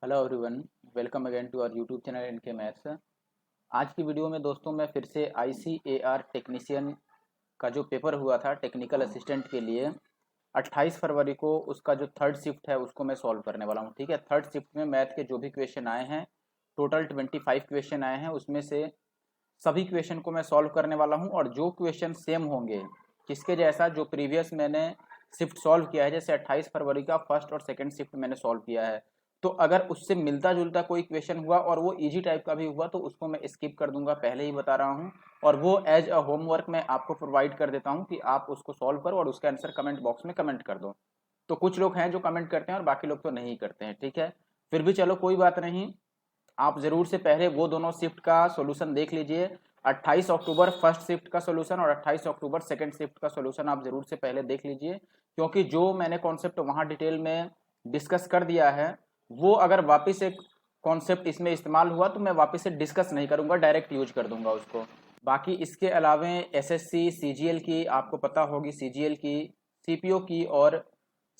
Hello everyone, welcome again to our YouTube channel इनके maths. आज की वीडियो में दोस्तों मैं फिर से ICAR टेक्नीशियन का जो पेपर हुआ था टेक्निकल असिस्टेंट के लिए 28 फरवरी को, उसका जो थर्ड शिफ्ट है उसको मैं सॉल्व करने वाला हूँ। ठीक है, थर्ड शिफ्ट में मैथ के जो भी क्वेश्चन आए हैं, टोटल 25 क्वेश्चन आए हैं, उसमें से सभी क्वेश्चन को मैं सॉल्व करने वाला हूँ। और जो क्वेश्चन सेम होंगे किसके जैसा, जो प्रीवियस मैंने शिफ्ट सॉल्व किया है, जैसे 28 फरवरी का फर्स्ट और सेकंड शिफ्ट मैंने सॉल्व किया है, तो अगर उससे मिलता जुलता कोई क्वेश्चन हुआ और वो इजी टाइप का भी हुआ तो उसको मैं स्किप कर दूंगा, पहले ही बता रहा हूँ। और वो एज अ होमवर्क मैं आपको प्रोवाइड कर देता हूँ कि आप उसको सॉल्व करो और उसका आंसर कमेंट बॉक्स में कमेंट कर दो। तो कुछ लोग हैं जो कमेंट करते हैं और बाकी लोग तो नहीं करते हैं। ठीक है, फिर भी चलो कोई बात नहीं, आप जरूर से पहले वो दोनों शिफ्ट का सॉल्यूशन देख लीजिए। 28 अक्टूबर फर्स्ट शिफ्ट का सॉल्यूशन और 28 अक्टूबर सेकंड शिफ्ट का सॉल्यूशन आप जरूर से पहले देख लीजिए, क्योंकि जो मैंने कॉन्सेप्ट वहां डिटेल में डिस्कस कर दिया है, वो अगर वापस एक कॉन्सेप्ट इसमें इस्तेमाल हुआ तो मैं वापस से डिस्कस नहीं करूंगा, डायरेक्ट यूज कर दूंगा उसको। बाकी इसके अलावा SSC CGL की आपको पता होगी, CGL की, CPO की और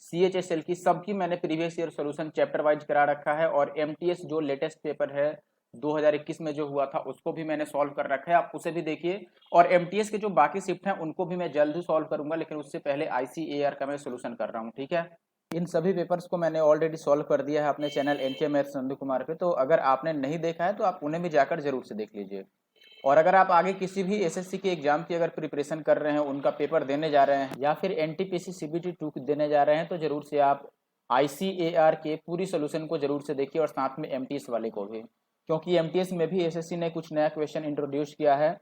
CHSL की, सबकी मैंने previous year solution chapter wise करा रखा है। और MTS जो लेटेस्ट पेपर है 2021 में जो हुआ था उसको भी मैंने सॉल्व कर रखा है, आप उसे भी देखिए। और MTS के जो बाकी शिफ्ट हैं उनको भी मैं जल्द ही सॉल्व करूंगा, लेकिन उससे पहले ICAR का मैं सॉल्यूशन कर रहा हूँ। ठीक है, इन सभी पेपर्स को मैंने ऑलरेडी सॉल्व कर दिया है अपने channel NK maths Nandu Kumar पे, तो अगर आपने नहीं देखा है तो आप उन्हें भी जाकर जरूर से देख लीजिए। और अगर आप आगे किसी भी SSC के एग्जाम की अगर प्रिपरेशन कर रहे हैं, उनका पेपर देने जा रहे हैं, या फिर NTPC CBT 2 देने जा रहे हैं, तो जरूर से आप ICAR के पूरी सोल्यूशन को जरूर से देखिए और साथ में MTS वाले को भी, क्योंकि MTS में भी SSC ने कुछ नया क्वेश्चन इंट्रोड्यूस किया है।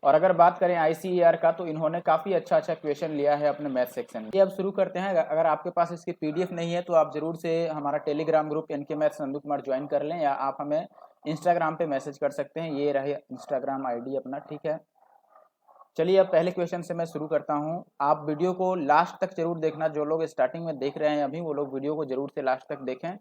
और अगर बात करें ICAR का, तो इन्होंने काफ़ी अच्छा अच्छा क्वेश्चन लिया है अपने मैथ सेक्शन में। ये अब शुरू करते हैं। अगर आपके पास इसकी PDF नहीं है तो आप जरूर से हमारा Telegram group NK maths Nandu Kumar join कर लें, या आप हमें इंस्टाग्राम पे मैसेज कर सकते हैं, ये रहे इंस्टाग्राम ID अपना। ठीक है, चलिए अब पहले क्वेश्चन से मैं शुरू करता हूँ। आप वीडियो को लास्ट तक जरूर देखना, जो लोग स्टार्टिंग में देख रहे हैं अभी, वो लोग वीडियो को जरूर से लास्ट तक देखें।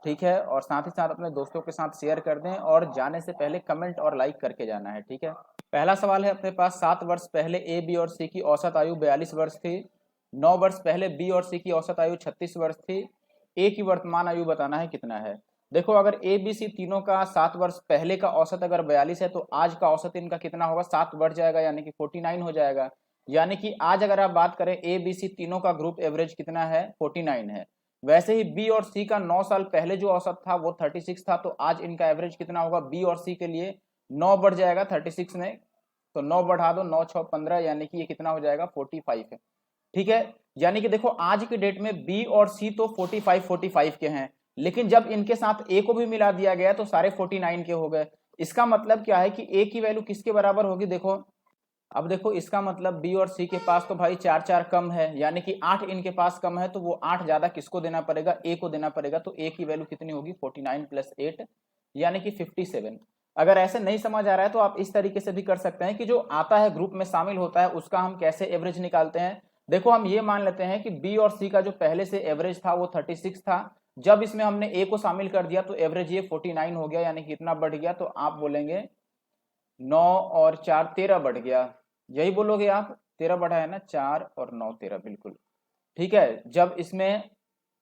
ठीक है, और साथ ही साथ अपने दोस्तों के साथ शेयर कर दें, और जाने से पहले कमेंट और लाइक करके जाना है। ठीक है, पहला सवाल है अपने पास, 7 वर्ष पहले A, B और C की औसत आयु 42 वर्ष थी। 9 वर्ष पहले B और C की औसत आयु 36 वर्ष थी। A की वर्तमान आयु बताना है कितना है। देखो, अगर ABC तीनों का 7 वर्ष पहले का औसत अगर 42 है, तो आज का औसत इनका कितना होगा, 7 बढ़ जाएगा, यानी कि 49 हो जाएगा। यानी कि आज अगर आप बात करें ABC तीनों का ग्रुप एवरेज कितना है, 49 है। वैसे ही B और C का 9 साल पहले जो औसत था वो 36 था, तो आज इनका एवरेज कितना होगा B और C के लिए, 9 बढ़ जाएगा 36 में, तो 9 बढ़ा दो, 9 6 15, यानी कि ये कितना हो जाएगा, 45 है। ठीक है, यानी कि देखो आज के डेट में B और C तो 45 के हैं, लेकिन जब इनके साथ A को भी मिला दिया गया तो सारे 49 के हो गए। इसका मतलब क्या है कि A की वैल्यू किसके बराबर होगी, देखो अब देखो, इसका मतलब B और C के पास तो भाई 4 4 कम है, यानी कि 8 इनके पास कम है, तो वो 8 ज्यादा किसको देना पड़ेगा, A को देना पड़ेगा। तो A की वैल्यू कितनी होगी, 49 प्लस 8, यानी कि 57। अगर ऐसे नहीं समझ आ रहा है तो आप इस तरीके से भी कर सकते हैं कि जो आता है ग्रुप में शामिल होता है उसका हम कैसे एवरेज निकालते हैं। देखो, हम ये मान लेते हैं कि B और C का जो पहले से एवरेज था वो 36 था, जब इसमें हमने A को शामिल कर दिया तो एवरेज ये 49 हो गया, यानी कि इतना बढ़ गया। तो आप बोलेंगे 9 और 4 13 बढ़ गया, यही बोलोगे आप, 13 बढ़ा है ना, 4 और 9 13, बिल्कुल ठीक है। जब इसमें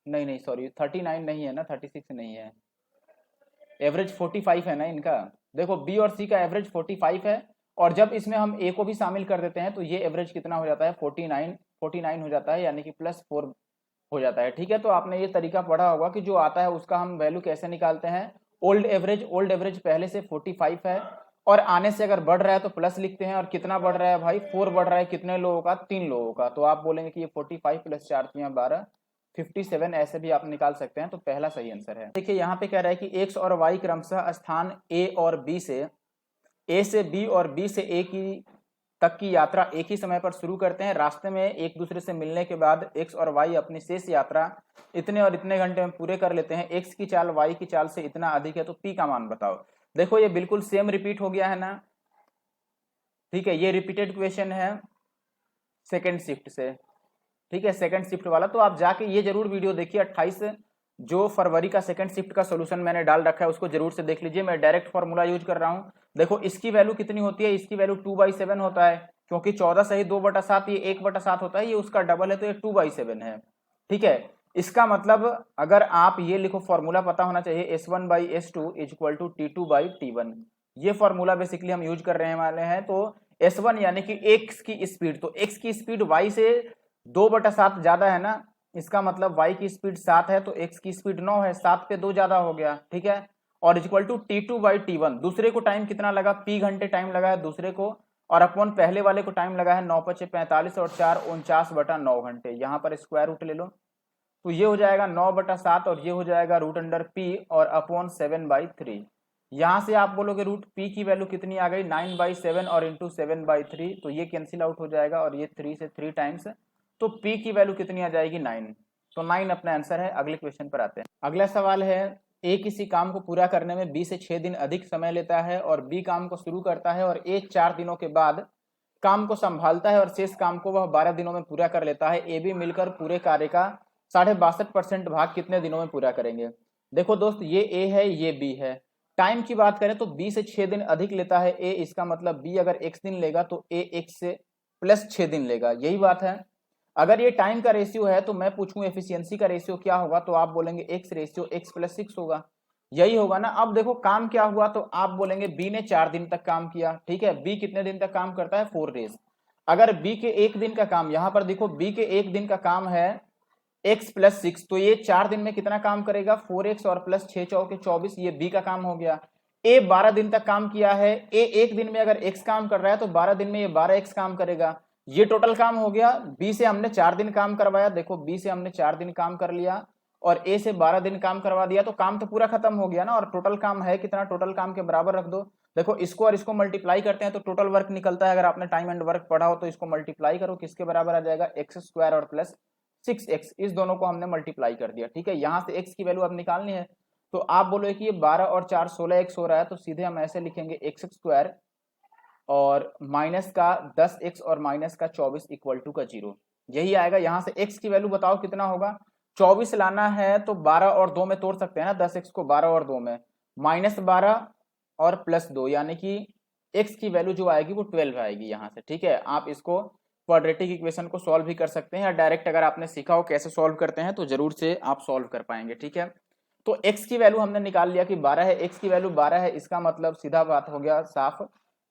नहीं नहीं सॉरी, 39 नहीं है ना, 36 नहीं है, एवरेज 45 है ना इनका। देखो B और C का एवरेज 45 है, और जब इसमें हम A को भी शामिल कर देते हैं तो ये एवरेज कितना हो जाता है, 49 हो जाता है, यानी कि +4 हो जाता है। ठीक है, तो आपने ये तरीका पढ़ा होगा कि जो आता है उसका हम वैल्यू कैसे निकालते हैं, ओल्ड एवरेज पहले से 45 है, और आने से अगर बढ़ रहा है तो प्लस लिखते हैं। और कितना बढ़ रहा है भाई, 4 बढ़ रहा है, कितने लोगों का, 3 लोगों का। तो आप बोलेंगे कि ये 45 प्लस 4 12, 57, ऐसे भी आप निकाल सकते हैं। तो पहला सही आंसर है। देखिए यहाँ पे कह रहा है कि एक्स और वाई क्रमशः स्थान A और B से, A से B और B से A की तक की यात्रा एक ही समय पर शुरू करते हैं। रास्ते में एक दूसरे से मिलने के बाद एक्स और वाई अपनी शेष यात्रा इतने और इतने घंटे में पूरे कर लेते हैं। एक्स की चाल वाई की चाल से इतना अधिक है, तो पी का मान बताओ। देखो ये बिल्कुल सेम रिपीट हो गया है ना, ठीक है, ये रिपीटेड क्वेश्चन है सेकेंड शिफ्ट से। ठीक है, सेकंड शिफ्ट वाला, तो आप जाके ये जरूर वीडियो देखिए, 28 जो फरवरी का सेकंड शिफ्ट का सॉल्यूशन मैंने डाल रखा है उसको जरूर से देख लीजिए। मैं डायरेक्ट फॉर्मूला यूज कर रहा हूँ। देखो इसकी वैल्यू कितनी होती है, इसकी वैल्यू 2/7 होता है, क्योंकि 14 सही 2/7, ये 1/7 होता है, ये उसका डबल है, तो ये 2/7 है। ठीक है, इसका मतलब अगर आप ये लिखो, फॉर्मूला पता होना चाहिए S1/S2 is equal to T2/T1। ये फॉर्मूला बेसिकली हम यूज कर रहे वाले हैं। तो S1 यानी कि x की स्पीड, तो x की स्पीड y से 2/7 ज्यादा है ना, इसका मतलब y की स्पीड 7 है तो x की स्पीड 9 है, 7 पे 2 ज्यादा हो गया, ठीक है। और इक्वल टू T2/T1, दूसरे को टाइम कितना लगा, p घंटे टाइम लगा है दूसरे को, और अपॉन पहले वाले को टाइम लगा है 9×5 = 45 और 4 49/9 घंटे। यहाँ पर स्क्वायर रूट ले लो, तो ये हो जाएगा 9/7 और ये हो जाएगा √p और अपॉन 7/3। यहां से आप बोलोगे √p की वैल्यू कितनी आ गई, 9/7 और इंटू 7/3, तो ये कैंसिल आउट हो जाएगा और ये 3 से 3 टाइम्स, तो p की वैल्यू कितनी आ जाएगी, 9। तो 9 अपना आंसर है। अगले क्वेश्चन पर आते हैं। अगला सवाल है, ए किसी काम को पूरा करने में b से 6 दिन अधिक समय लेता है और b काम को शुरू करता है और a 4 दिनों के बाद काम को संभालता है और शेष काम को वह 12 दिनों में पूरा कर लेता है। ए बी मिलकर पूरे कार्य का 62% भाग कितने दिनों में पूरा करेंगे। देखो दोस्त, ये ए है, ये बी है। टाइम की बात करें तो बी से 6 दिन अधिक लेता है ए, इसका मतलब बी अगर x दिन लेगा तो ए x से प्लस 6 दिन लेगा, यही बात है। अगर ये टाइम का रेशियो है तो मैं पूछूं एफिशिएंसी का रेशियो क्या होगा, तो आप बोलेंगे x रेशियो x + 6 होगा, यही होगा ना। अब देखो काम क्या हुआ, तो आप बोलेंगे बी ने 4 दिन तक काम किया, ठीक है। बी कितने दिन तक काम करता है, 4 डेज। अगर बी के 1 दिन का काम, यहां पर देखो बी के 1 दिन का काम है x + 6, तो ये 4 दिन में कितना काम करेगा, 4x और प्लस 6 चौके 24, ये बी का काम हो गया। ए 12 दिन तक काम किया है, ए 1 दिन में अगर x काम कर रहा है तो 12 दिन में ये 12x काम करेगा, ये टोटल काम हो गया। बी से हमने 4 दिन काम करवाया, देखो बी से हमने 4 दिन काम कर लिया और ए से 12 दिन काम करवा दिया, तो काम तो पूरा खत्म हो गया ना। और टोटल काम है कितना, टोटल काम के बराबर रख दो। देखो इसको और इसको मल्टीप्लाई करते हैं तो टोटल वर्क निकलता है। अगर आपने टाइम एंड वर्क पढ़ा हो तो इसको मल्टीप्लाई करो, किसके बराबर आ जाएगा, x² और प्लस 6x, इस दोनों को हमने मल्टीप्लाई कर दिया, ठीक है। यहां से x की वैल्यू अब निकालनी है, तो आप बोलोगे कि ये 12 और 4 16x हो रहा है, तो सीधे हम ऐसे लिखेंगे x² और माइनस का 10x और माइनस का 24 इक्वल टू का 0, यही आएगा। यहां से x की वैल्यू बताओ कितना होगा, 24 लाना है तो 12 और 2 में तोड़ सकते हैं ना, 10x को 12 और 2 में, -12 और +2, यानी कि x की वैल्यू जो आएगी वो 12 आएगी यहाँ से, ठीक है। आप इसको क्वाड्रेटिक इक्वेशन को सॉल्व भी कर सकते हैं या डायरेक्ट अगर आपने सीखा हो कैसे सॉल्व करते हैं तो जरूर से आप सॉल्व कर पाएंगे, ठीक है। तो x की वैल्यू हमने निकाल लिया कि 12 है, x की वैल्यू 12 है, इसका मतलब सीधा बात हो गया साफ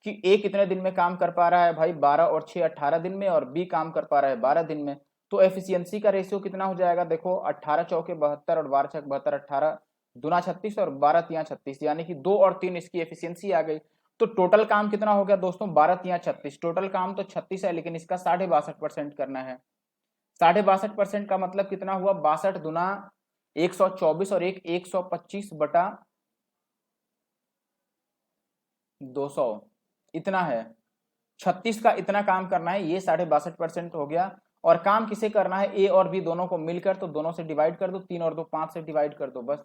कि a कितने दिन में काम कर पा रहा है भाई, 12 और 6 18 दिन में, और b काम कर पा रहा है 12 दिन में। तो एफिशिएंसी का रेशियो कितना हो जाएगा, देखो 18 चौके 72 और 12 छक 72, 18 दूना 36 और 12 तिया 36, यानी कि 2 और 3 इसकी एफिशिएंसी आ गई। तो टोटल काम कितना हो गया दोस्तों, 12 तिया 36, टोटल काम तो 36 है लेकिन इसका 62.5% करना है। 62.5% का मतलब कितना हुआ, 62 दूना 124 और एक 125/200, इतना है। 36 का इतना काम करना है, ये 62.5% हो गया। और काम किसे करना है, ए और बी दोनों को मिलकर, तो दोनों से डिवाइड कर दो, 3 और 2 5 से डिवाइड कर दो, बस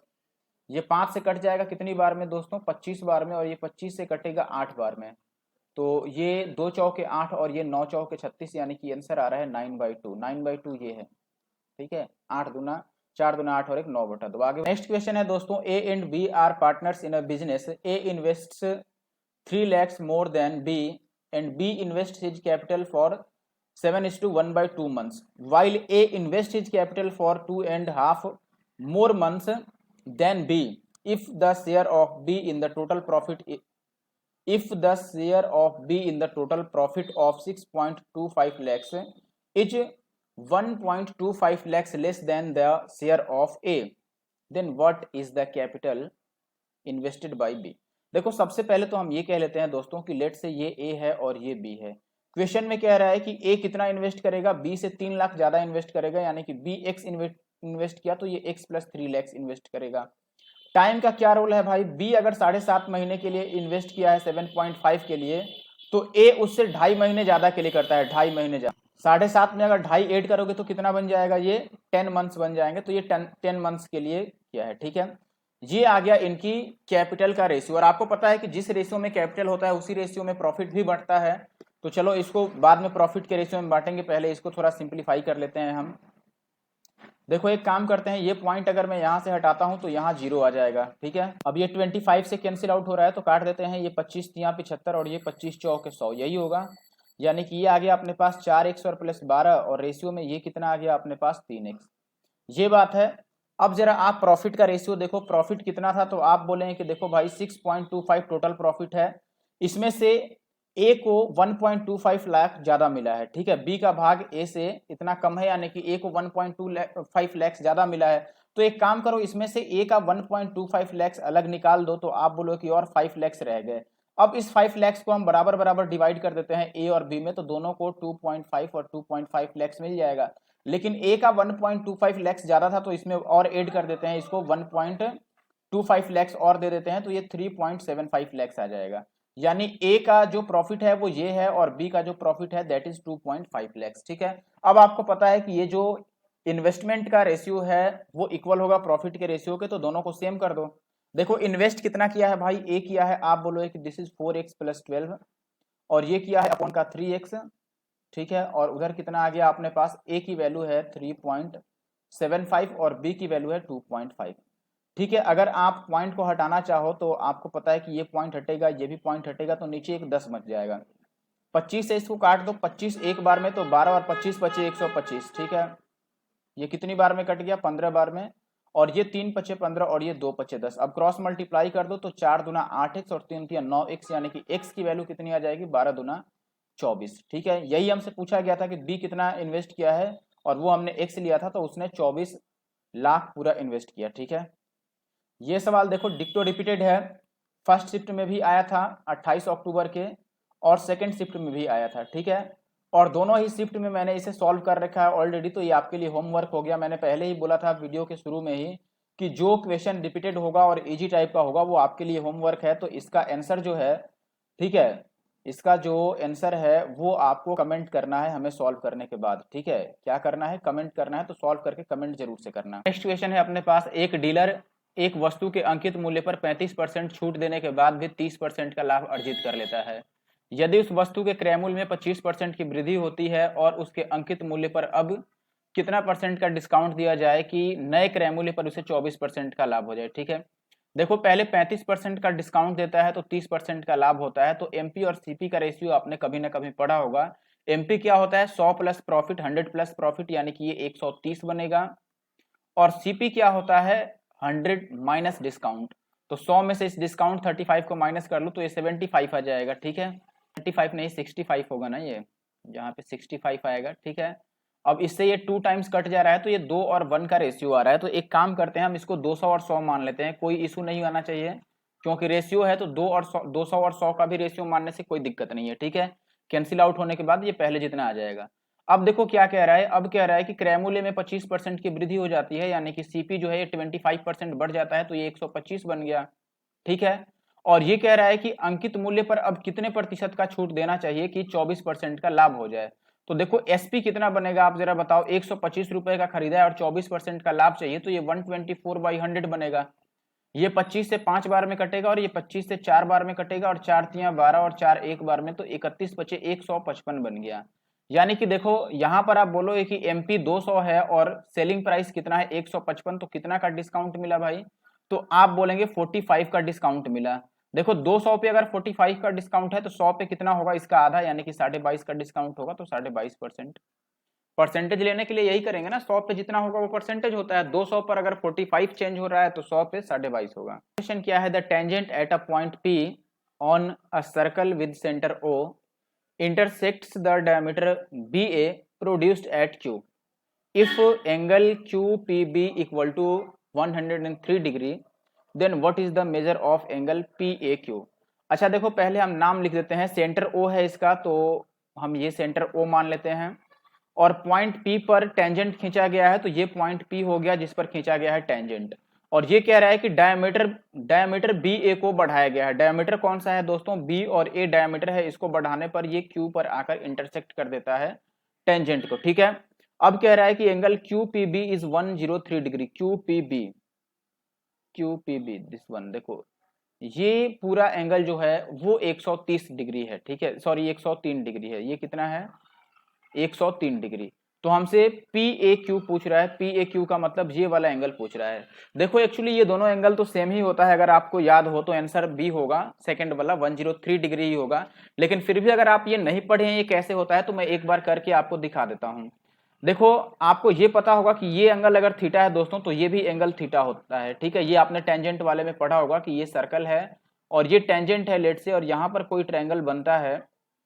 ये 5 से कट जाएगा कितनी बार में दोस्तों, 25 बार में, और ये 25 से कटेगा 8 बार में। तो ये 2 चौके 8 और ये 9 चौके 36, यानी कि आंसर आ रहा है 9/2, 9/2 ये है, ठीक है। 8 दूना 4 दूना 8 और एक 9/2। आगे नेक्स्ट क्वेश्चन है दोस्तों, A and B are partners in a business, A invests 3 lakhs more than B and B invests his capital for 7:1/2 months, while A invests his capital for 2.5 more months than B. If the share of B in the total profit of 6.25 lakhs is 1.25 lakhs less than the share of A, then what is the capital invested by B. देखो सबसे पहले तो हम ये कह लेते हैं दोस्तों कि लेट से ये ए है और ये बी है। क्वेश्चन में कह रहा है कि ए कितना इन्वेस्ट करेगा, बी से 3 लाख ज्यादा इन्वेस्ट करेगा, यानी कि बी एक्स इन्वेस्ट किया तो ये एक्स प्लस 3 लाख इन्वेस्ट करेगा। टाइम का क्या रोल है भाई, बी अगर 7.5 महीने के लिए इन्वेस्ट किया है 7.5 के लिए, तो ए उससे 2.5 महीने ज्यादा के लिए करता है, 2.5 महीने ज्यादा। 7.5 में अगर 2.5 ऐड करोगे तो कितना बन जाएगा, ये 10 मंथ्स बन जाएंगे, तो ये 10 मंथ्स के लिए किया है, ठीक है। ये आ गया इनकी कैपिटल का रेशियो। और आपको पता है कि जिस रेशियो में कैपिटल होता है उसी रेशियो में प्रॉफिट भी बढ़ता है। तो चलो इसको बाद में प्रॉफिट के रेशियो में बांटेंगे, पहले इसको थोड़ा सिंप्लीफाई कर लेते हैं हम। देखो एक काम करते हैं, ये पॉइंट अगर मैं यहां से हटाता हूं तो यहाँ 0 आ जाएगा, ठीक है। अब ये 25 से कैंसिल आउट हो रहा है तो काट देते हैं, ये 25 यहाँ 75 और ये 25 चौके 100, यही होगा। यानी कि ये आ गया अपने पास 4x और प्लस 12 और रेशियो में ये कितना आ गया अपने पास 3x। ये बात है। अब जरा आप प्रॉफिट का रेशियो देखो, प्रॉफिट कितना था, तो आप बोलेंगे कि देखो भाई 6.25 टोटल प्रॉफिट है, इसमें से ए को 1.25 लाख ज्यादा मिला है, ठीक है, बी का भाग ए से इतना कम है, यानी कि ए को 1.25 लाख ज्यादा मिला है। तो एक काम करो, इसमें से ए का 1.25 लाख अलग निकाल दो, तो आप बोलो कि और 5 लाख रह गए। अब इस 5 लाख को हम बराबर बराबर डिवाइड कर देते हैं ए और बी में, तो दोनों को 2.5 और 2.5 लाख मिल जाएगा। लेकिन ए का 1.25 लाख ज्यादा था, तो इसमें और ऐड कर देते हैं, इसको 1.25 लाख और दे देते हैं, तो ये 3.75 लाख आ जाएगा। यानी ए का जो प्रॉफिट है वो ये है, और बी का जो प्रॉफिट है दैट इज 2.5 लाख, ठीक है। अब आपको पता है कि ये जो इन्वेस्टमेंट का रेशियो है वो इक्वल होगा प्रॉफिट के रेशियो के, तो दोनों को सेम कर दो। देखो इन्वेस्ट कितना किया है भाई, ए किया है, आप बोलोगे कि दिस इज 4x + 12, और ये किया है अपॉन का 3x, ठीक है, और उधर कितना आ गया अपने पास, ए की वैल्यू है 3.75 और बी की वैल्यू है 2.5, ठीक है। अगर आप पॉइंट को हटाना चाहो तो आपको पता है कि ये पॉइंट हटेगा, ये भी पॉइंट हटेगा, तो नीचे एक 10 बच जाएगा। 25 से इसको काट दो, 25 एक बार में, तो 12 और 25 बचे 125, ठीक है। ये कितनी बार में कट गया, 15 बार में, और ये 3 बचे 15 और ये 2 बचे 10। अब क्रॉस मल्टीप्लाई कर दो, तो 4 दूना 8x और 3 तिया 9x, यानी कि x की वैल्यू कितनी आ जाएगी, 12 दूना 24, ठीक है। यही हमसे पूछा गया था कि बी कितना इन्वेस्ट किया है, और वो हमने x लिया था, तो उसने 24 लाख पूरा इन्वेस्ट किया, ठीक है। ये सवाल देखो डिक्टो रिपीटेड है, फर्स्ट शिफ्ट में भी आया था 28 अक्टूबर के, और सेकंड शिफ्ट में भी आया था, ठीक है। और दोनों ही शिफ्ट में मैंने इसे सॉल्व कर रखा है ऑलरेडी, तो ये आपके लिए होमवर्क हो गया। मैंने पहले ही बोला था वीडियो के शुरू में ही कि जो क्वेश्चन रिपीटेड होगा और इजी टाइप का होगा वो आपके लिए होमवर्क है। तो इसका आंसर जो है, ठीक है, इसका जो आंसर है वो आपको कमेंट करना है हमें सॉल्व करने के बाद, ठीक है। क्या करना है, कमेंट करना है, तो सॉल्व करके कमेंट जरूर से करना। नेक्स्ट क्वेश्चन है अपने पास, एक डीलर एक वस्तु के अंकित मूल्य पर 35% छूट देने के बाद भी 30% का लाभ अर्जित कर लेता है। यदि उस वस्तु के क्रय मूल्य में 25% की वृद्धि होती है और उसके अंकित मूल्य पर अब कितना परसेंट का डिस्काउंट दिया जाए कि नए क्रय मूल्य पर उसे 24% का लाभ हो जाए, ठीक है। देखो पहले 35% का डिस्काउंट देता है तो 30% का लाभ होता है। तो एमपी और सीपी का रेशियो आपने कभी ना कभी पढ़ा होगा। एमपी क्या होता है, 100 प्लस प्रॉफिट, 100 प्लस प्रॉफिट, यानी कि ये 130 बनेगा। और सीपी क्या होता है, 100 माइनस डिस्काउंट। तो 100 में से इस डिस्काउंट 35 को माइनस कर लो तो ये 75 आ जाएगा, ठीक है। 35 नहीं 65 होगा ना, ये यहाँ पे 65 आएगा, ठीक है। अब इससे ये 2 टाइम्स कट जा रहा है, तो ये 2 और 1 का रेशियो आ रहा है। तो एक काम करते हैं, हम इसको 200 और 100 मान लेते हैं, कोई इशू नहीं आना चाहिए, क्योंकि रेशियो है तो 200 और 100 का भी रेशियो मानने से कोई दिक्कत नहीं है, ठीक है। कैंसिल आउट होने के बाद ये पहले जितना आ जाएगा। अब देखो क्या कह रहा है, अब कह रहा है कि क्रय मूल्य में 25% की वृद्धि हो जाती है, यानी कि सीपी जो है ये 25% बढ़ जाता है, तो ये 125 बन गया, ठीक है। और ये कह रहा है कि अंकित मूल्य पर अब कितने प्रतिशत का छूट देना चाहिए कि 24% का लाभ हो जाए। तो देखो एसपी कितना बनेगा, आप जरा बताओ, 125 रुपए का खरीदा है और 24% का लाभ चाहिए, तो ये 124/100 बनेगा। ये 25 से 5 बार में कटेगा, और ये 25 से 4 बार में कटेगा, और 4 तियां 12 और 4 एक बार में, तो 31 बचे 155 बन गया। यानी कि देखो यहां पर आप बोलोगे कि एमपी 200 है और सेलिंग प्राइस कितना है 155, तो कितना का डिस्काउंट मिला भाई, तो आप बोलेंगे 45 का डिस्काउंट मिला। देखो 200 पे अगर 45 का डिस्काउंट है तो 100 पे कितना होगा, इसका आधा, यानी कि 22.5 का डिस्काउंट होगा, तो 22.5%। परसेंटेज लेने के लिए यही करेंगे ना, 100 पे जितना होगा वो परसेंटेज होता है। 200 पर अगर 45 चेंज हो रहा है तो 100 पे 22.5 होगा। क्वेश्चन क्या है, the tangent at a point P on a circle with centre O intersects the diameter BA produced at Q. If angle QPB equal to 103 degree, then what is the measure of angle PAQ? अच्छा देखो पहले हम नाम लिख देते हैं, centre O है इसका, तो हम ये सेंटर O मान लेते हैं, और पॉइंट P पर टेंजेंट खींचा गया है, तो ये पॉइंट P हो गया जिस पर खींचा गया है टेंजेंट। और ये कह रहा है कि डायमीटर बी ए को बढ़ाया गया है। डायमीटर कौन सा है दोस्तों, बी, और ए डायमीटर है, इसको बढ़ाने पर ये क्यू पर आकर इंटरसेक्ट कर देता है टेंजेंट को, ठीक है। अब कह रहा है कि angle Q P B is 103 degree, Q P B this one, देखो ये पूरा एंगल जो है वो 130 डिग्री है, ठीक है, सॉरी 103 डिग्री है। ये कितना है, 103 डिग्री। तो हमसे पी ए क्यू पूछ रहा है, पी ए क्यू का मतलब ये वाला एंगल पूछ रहा है। देखो एक्चुअली ये दोनों एंगल तो सेम ही होता है, अगर आपको याद हो तो आंसर बी होगा, सेकंड वाला 103 डिग्री ही होगा। लेकिन फिर भी अगर आप ये नहीं पढ़े हैं ये कैसे होता है, तो मैं एक बार करके आपको दिखा देता हूं। देखो आपको ये पता होगा कि ये एंगल अगर थीटा है दोस्तों तो ये भी एंगल थीटा होता है, ठीक है। ये आपने टेंजेंट वाले में पढ़ा होगा कि ये सर्कल है और ये टेंजेंट है लेट से, और यहाँ पर कोई ट्रायंगल बनता है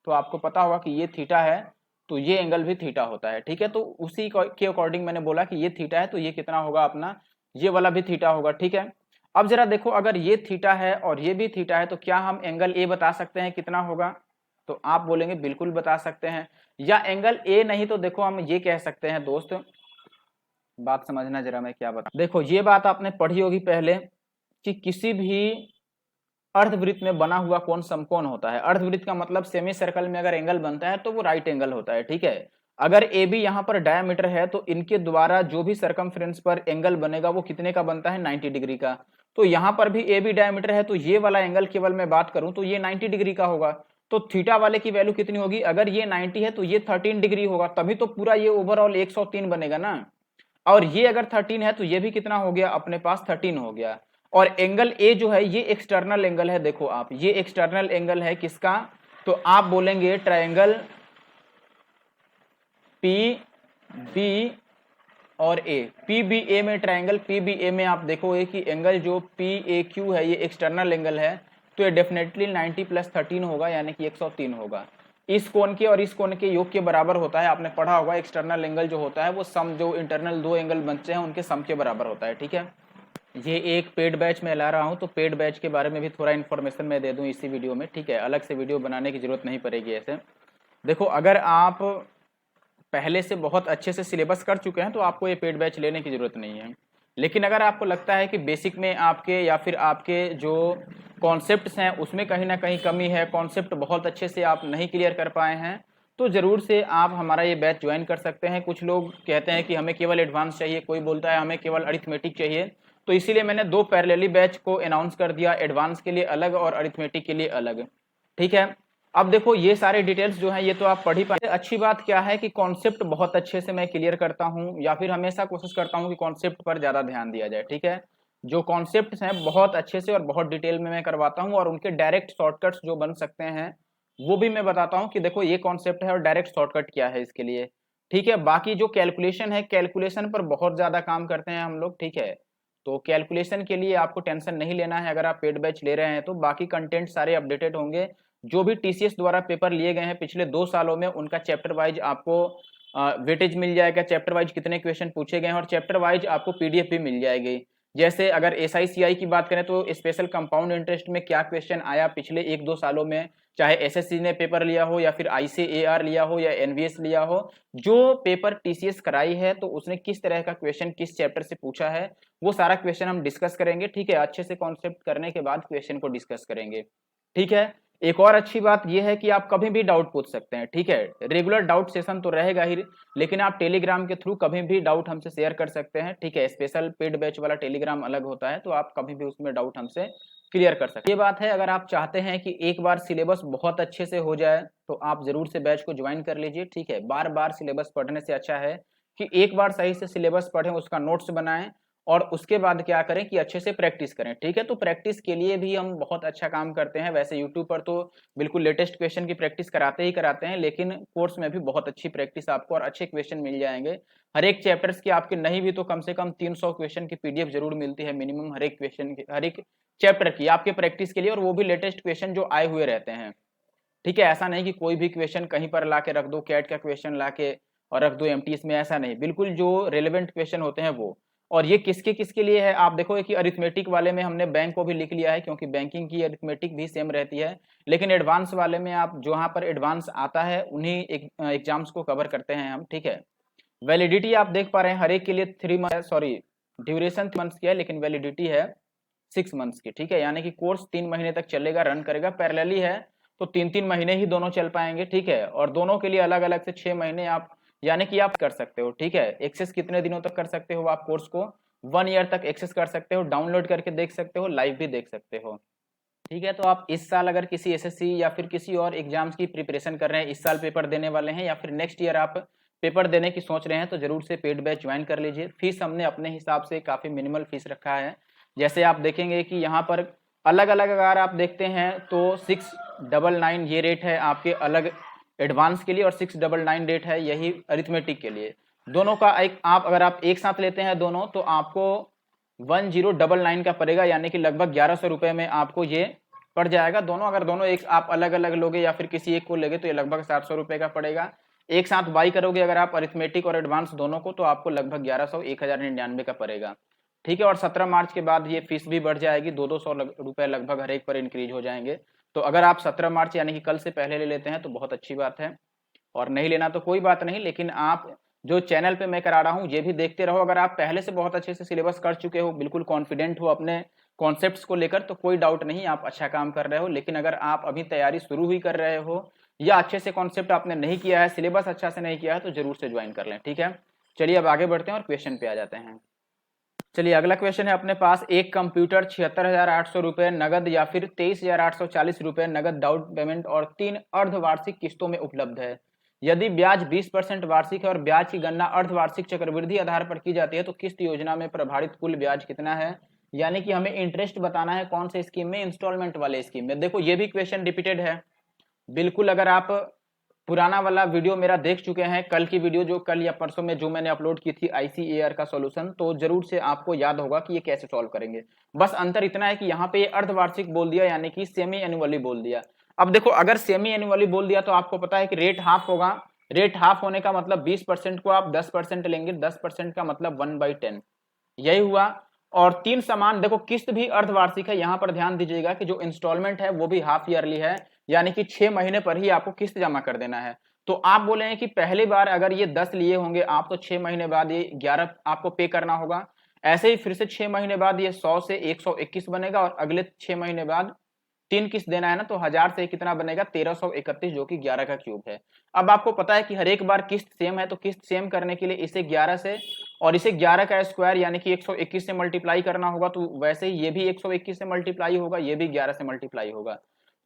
तो आपको पता होगा कि ये थीटा है तो ये एंगल भी थीटा होता है, ठीक है। तो उसी के अकॉर्डिंग मैंने बोला कि ये थीटा है तो ये कितना होगा अपना, ये वाला भी थीटा होगा, ठीक है। अब जरा देखो अगर ये थीटा है और ये भी थीटा है तो क्या हम एंगल ए बता सकते हैं कितना होगा? तो आप बोलेंगे बिल्कुल बता सकते हैं। या एंगल ए नहीं तो देखो हम ये कह सकते हैं दोस्त, बात समझना जरा मैं क्या बता, देखो ये बात आपने पढ़ी होगी पहले कि किसी भी अर्धवृत्त में बना हुआ कोण समकोण होता है। अर्धवृत्त का मतलब सेमी सर्कल में अगर एंगल बनता है तो वो राइट एंगल होता है, ठीक है। अगर ए बी यहाँ पर डायमीटर है तो इनके द्वारा जो भी सरकमफ्रेंस पर एंगल बनेगा वो कितने का बनता है, 90 डिग्री का। तो यहाँ पर भी ए बी डायमीटर है तो ये वाला एंगल केवल मैं बात करूं तो ये 90 डिग्री का होगा। तो थीटा वाले की वैल्यू कितनी होगी, अगर ये 90 है तो ये 13 डिग्री होगा, तभी तो पूरा ये ओवरऑल 103 बनेगा ना। और ये अगर 13 है तो ये भी कितना हो गया अपने पास, 13 हो गया। और एंगल ए जो है ये एक्सटर्नल एंगल है, देखो आप ये एक्सटर्नल एंगल है किसका, तो आप बोलेंगे ट्रायंगल पी बी और ए। पी बी ए में ट्रायंगल पी बी ए में आप देखोगे कि एंगल जो पी ए क्यू है ये एक्सटर्नल एंगल है, तो ये डेफिनेटली 90 + 13 होगा यानी कि 103 होगा। इस कोण के और इस कोण के योग के बराबर होता है, आपने पढ़ा होगा एक्सटर्नल एंगल जो होता है वो सम, जो इंटरनल दो एंगल बनते हैं उनके सम के बराबर होता है, ठीक है। ये एक पेड बैच में ला रहा हूँ तो पेड बैच के बारे में भी थोड़ा इन्फॉर्मेशन मैं दे दूँ इसी वीडियो में, ठीक है। अलग से वीडियो बनाने की जरूरत नहीं पड़ेगी ऐसे। देखो अगर आप पहले से बहुत अच्छे से सिलेबस कर चुके हैं तो आपको ये पेड बैच लेने की जरूरत नहीं है। लेकिन अगर आपको लगता है कि बेसिक में आपके या फिर आपके जो कॉन्सेप्ट्स हैं उसमें कहीं ना कहीं कमी है, कॉन्सेप्ट बहुत अच्छे से आप नहीं क्लियर कर पाए हैं, तो ज़रूर से आप हमारा ये बैच ज्वाइन कर सकते हैं। कुछ लोग कहते हैं कि हमें केवल एडवांस चाहिए, कोई बोलता है हमें केवल अरिथमेटिक चाहिए, तो इसीलिए मैंने दो पैरेलली बैच को अनाउंस कर दिया, एडवांस के लिए अलग और अरिथमेटिक के लिए अलग, ठीक है। अब देखो ये सारे डिटेल्स जो हैं ये तो आप पढ़ ही पाए। अच्छी बात क्या है कि कॉन्सेप्ट बहुत अच्छे से मैं क्लियर करता हूं, या फिर हमेशा कोशिश करता हूं कि कॉन्सेप्ट पर ज़्यादा ध्यान दिया जाए, ठीक है। जो कॉन्सेप्ट्स हैं बहुत अच्छे से और बहुत डिटेल में मैं करवाता हूं, और उनके डायरेक्ट शॉर्टकट्स जो बन सकते हैं वो भी मैं बताता हूं कि देखो ये कॉन्सेप्ट है और डायरेक्ट शॉर्टकट क्या है इसके लिए, ठीक है। बाकी जो कैलकुलेशन है, कैलकुलेशन पर बहुत ज़्यादा काम करते हैं हम लोग, ठीक है। तो कैलकुलेशन के लिए आपको टेंशन नहीं लेना है अगर आप पेड बैच ले रहे हैं तो। बाकी कंटेंट सारे अपडेटेड होंगे, जो भी टीसीएस द्वारा पेपर लिए गए हैं पिछले 2 सालों में उनका चैप्टर वाइज आपको वेटेज मिल जाएगा, चैप्टर वाइज कितने क्वेश्चन पूछे गए हैं, और चैप्टर वाइज आपको पीडीएफ भी मिल जाएगी। जैसे अगर एसआईसीआई की बात करें तो स्पेशल कंपाउंड इंटरेस्ट में क्या क्वेश्चन आया पिछले 1-2 सालों में, चाहे एसएससी ने पेपर लिया हो या फिर आईसीएआर लिया हो या एनवीएस लिया हो, जो पेपर टीसीएस कराई है तो उसने किस तरह का क्वेश्चन किस चैप्टर से पूछा है वो सारा क्वेश्चन हम डिस्कस करेंगे, ठीक है। अच्छे से कॉन्सेप्ट करने के बाद क्वेश्चन को डिस्कस करेंगे, ठीक है। एक और अच्छी बात यह है कि आप कभी भी डाउट पूछ सकते हैं, ठीक है। रेगुलर डाउट सेशन तो रहेगा ही, लेकिन आप टेलीग्राम के थ्रू कभी भी डाउट हमसे शेयर कर सकते हैं, ठीक है। स्पेशल पेड बैच वाला टेलीग्राम अलग होता है तो आप कभी भी उसमें डाउट हमसे क्लियर कर सकते हैं। ये बात है अगर आप चाहते हैं कि एक बार सिलेबस बहुत अच्छे से हो जाए तो आप जरूर से बैच को ज्वाइन कर लीजिए, ठीक है। बार बार सिलेबस पढ़ने से अच्छा है कि एक बार सही से सिलेबस पढ़ें, उसका नोट्स बनाएं और उसके बाद क्या करें कि अच्छे से प्रैक्टिस करें, ठीक है। तो प्रैक्टिस के लिए भी हम बहुत अच्छा काम करते हैं। वैसे यूट्यूब पर तो बिल्कुल लेटेस्ट क्वेश्चन की प्रैक्टिस कराते ही कराते हैं, लेकिन कोर्स में भी बहुत अच्छी प्रैक्टिस आपको और अच्छे क्वेश्चन मिल जाएंगे। हर एक चैप्टर्स की आपके नहीं भी तो कम से कम 300 क्वेश्चन की पीडीएफ जरूर मिलती है मिनिमम, हर एक क्वेश्चन की, हर एक चैप्टर की आपके प्रैक्टिस के लिए, और वो भी लेटेस्ट क्वेश्चन जो आए हुए रहते हैं, ठीक है। ऐसा नहीं कि कोई भी क्वेश्चन कहीं पर ला के रख दो, कैट का क्वेश्चन ला के और रख दो एमटीएस में, ऐसा नहीं, बिल्कुल जो रेलेवेंट क्वेश्चन होते हैं वो। और ये किसके किसके लिए है, आप देखोगे कि अरिथमेटिक वाले में हमने बैंक को भी लिख लिया है क्योंकि बैंकिंग की अरिथमेटिक भी सेम रहती है, लेकिन एडवांस वाले में आप जहाँ पर एडवांस आता है उन्हीं एग्जाम्स को कवर करते हैं हम, ठीक है। वैलिडिटी आप देख पा रहे हैं हर एक के लिए 3 मंथ, सॉरी ड्यूरेशन 3 मंथ्स की है लेकिन वैलिडिटी है 6 मंथ्स की, ठीक है। यानी कि कोर्स 3 महीने तक चलेगा, रन करेगा। पैरेलली है तो 3-3 महीने ही दोनों चल पाएंगे, ठीक है। और दोनों के लिए अलग अलग से 6 महीने आप यानी कि आप कर सकते हो, ठीक है। एक्सेस कितने दिनों तक कर सकते हो आप कोर्स को, 1 ईयर तक एक्सेस कर सकते हो, डाउनलोड करके देख सकते हो, लाइव भी देख सकते हो, ठीक है। तो आप इस साल अगर किसी एसएससी या फिर किसी और एग्जाम्स की प्रिपरेशन कर रहे हैं, इस साल पेपर देने वाले हैं या फिर नेक्स्ट ईयर आप पेपर देने की सोच रहे हैं, तो जरूर से पेड बैच ज्वाइन कर लीजिए। फीस हमने अपने हिसाब से काफ़ी मिनिमल फीस रखा है। जैसे आप देखेंगे कि यहाँ पर अलग अलग अगर आप देखते हैं तो 699 ये रेट है आपके अलग एडवांस के लिए, और 699 रेट है यही अरिथमेटिक के लिए। दोनों का एक अगर आप एक साथ लेते हैं दोनों तो आपको 1099 का पड़ेगा, यानी कि लगभग 1100 रुपए में आपको ये पड़ जाएगा। दोनों अगर दोनों एक आप अलग अलग लोगे या फिर किसी एक को लेगे तो ये लगभग 700 रुपए का पड़ेगा। एक साथ बाई करोगे अगर आप अरिथमेटिक और एडवांस दोनों को तो आपको लगभग 1100 1099 का पड़ेगा। ठीक है, और 17 मार्च के बाद ये फीस भी बढ़ जाएगी, 200 रुपए लगभग हर एक पर इंक्रीज हो जाएंगे। तो अगर आप 17 मार्च यानी कि कल से पहले ले लेते हैं तो बहुत अच्छी बात है, और नहीं लेना तो कोई बात नहीं, लेकिन आप जो चैनल पे मैं करा रहा हूँ ये भी देखते रहो। अगर आप पहले से बहुत अच्छे से सिलेबस कर चुके हो, बिल्कुल कॉन्फिडेंट हो अपने कॉन्सेप्ट्स को लेकर, तो कोई डाउट नहीं, आप अच्छा काम कर रहे हो। लेकिन अगर आप अभी तैयारी शुरू ही कर रहे हो या अच्छे से कॉन्सेप्ट आपने नहीं किया है, सिलेबस अच्छा से नहीं किया है, तो जरूर से ज्वाइन कर लें। ठीक है, चलिए अब आगे बढ़ते हैं और क्वेश्चन पे आ जाते हैं। चलिए अगला क्वेश्चन है अपने पास, एक कंप्यूटर 76,800 रुपए नगद या फिर 23,840 रुपए नगद डाउन पेमेंट और 3 अर्धवार्षिक किस्तों में उपलब्ध है। यदि ब्याज 20% वार्षिक है और ब्याज की गणना अर्धवार्षिक चक्रवृद्धि आधार पर की जाती है तो किस्त योजना में प्रभावित कुल ब्याज कितना है। यानी कि हमें इंटरेस्ट बताना है कौन से स्कीम में, इंस्टॉलमेंट वाले स्कीम में। देखो ये भी क्वेश्चन रिपीटेड है बिल्कुल। अगर आप पुराना वाला वीडियो मेरा देख चुके हैं, कल की वीडियो जो कल या परसों में जो मैंने अपलोड की थी आईसीएआर का सॉल्यूशन, तो जरूर से आपको याद होगा कि ये कैसे सॉल्व करेंगे। बस अंतर इतना है कि यहाँ पे ये अर्धवार्षिक बोल दिया, यानी कि सेमी एनुअली बोल दिया। अब देखो अगर सेमी एनुअली बोल दिया तो आपको पता है कि रेट हाफ होगा। रेट हाफ होने का मतलब 20% को आप 10% लेंगे, 10% का मतलब 1/10, यही हुआ। और 3 समान, देखो किस्त भी अर्धवार्षिक है, यहां पर ध्यान दीजिएगा कि जो इंस्टॉलमेंट है वो भी हाफ ईयरली है, यानी कि 6 महीने पर ही आपको किस्त जमा कर देना है। तो आप बोले हैं कि पहली बार अगर ये 10 लिए होंगे आप तो 6 महीने बाद ये 11 आपको पे करना होगा। ऐसे ही फिर से 6 महीने बाद ये 100 से 121 बनेगा और अगले 6 महीने बाद 3 किस्त देना है ना, तो 1000 से कितना बनेगा 1331, जो कि 11 का क्यूब है। अब आपको पता है कि हर एक बार किस्त सेम है, तो किस्त सेम करने के लिए इसे 11 से और इसे 11 का स्क्वायर यानी कि 121 से मल्टीप्लाई करना होगा। तो वैसे ही ये भी 121 से मल्टीप्लाई होगा, ये भी 11 से मल्टीप्लाई होगा।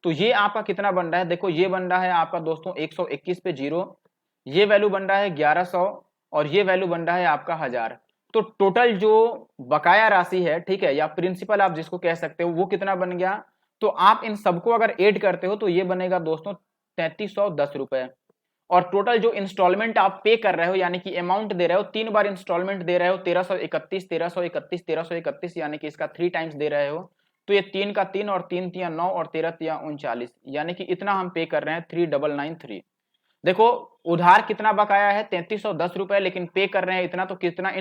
तो ये आपका कितना बन रहा है, देखो ये बन रहा है आपका दोस्तों 121 पे 0, ये वैल्यू बन रहा है 1100 और ये वैल्यू बन रहा है आपका 1000। तो टोटल जो बकाया राशि है, ठीक है, या प्रिंसिपल आप जिसको कह सकते हो, वो कितना बन गया। तो आप इन सबको अगर ऐड करते हो तो ये बनेगा दोस्तों 3310 रुपए। और टोटल जो इंस्टॉलमेंट आप पे कर रहे हो यानी कि अमाउंट दे रहे हो, 3 बार इंस्टॉलमेंट दे रहे हो, 1331 1331 1331, यानी कि इसका 3 टाइम्स दे रहे हो। तो ये 3 का 3 और 3 तिया 9 और 13 तिया 39, यानी कि इतना हम पे कर रहे हैं 3993। देखो उधार कितना बकाया है 3310 रुपए, लेकिन पे कर रहे हैं इतना, तो कितना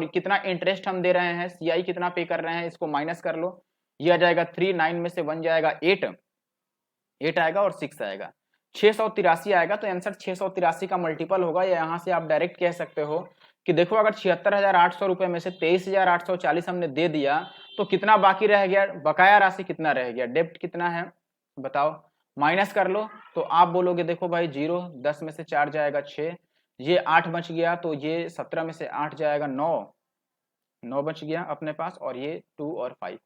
कितना इंटरेस्ट हम दे रहे हैं, सीआई कितना पे कर रहे हैं, इसको माइनस कर लो। ये आ जाएगा 3, 9 में से 1 जाएगा 8, 8 आएगा और 6 आएगा, 683 आएगा। तो आंसर 683 का मल्टीपल होगा। या यहाँ से आप डायरेक्ट कह सकते हो कि देखो अगर 76,800 रुपए में से 23,840 हमने दे दिया तो कितना बाकी रह गया, बकाया राशि कितना रह गया, डेब्ट कितना है बताओ, माइनस कर लो। तो आप बोलोगे देखो भाई 0, 10 में से 4 जाएगा 6, ये 8 बच गया, तो ये 17 में से 8 जाएगा 9, 9 बच गया अपने पास, और ये 2 और 5,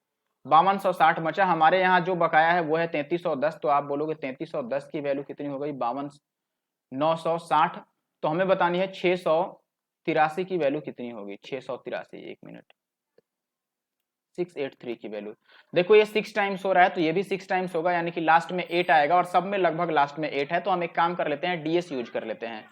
5260 बचा। हमारे यहाँ जो बकाया है वो है 3310। तो आप बोलोगे 3310 की वैल्यू कितनी हो गई, 52,960। तो हमें बतानी है 683 की वैल्यू कितनी होगी, 683, एक मिनट, 683 की वैल्यू। देखो ये 6 टाइम्स हो रहा है तो ये भी 6 टाइम्स होगा, यानी कि लास्ट में 8 आएगा, और सब में लगभग लास्ट में 8 है। तो हम एक काम कर लेते हैं, डीएस यूज कर लेते हैं।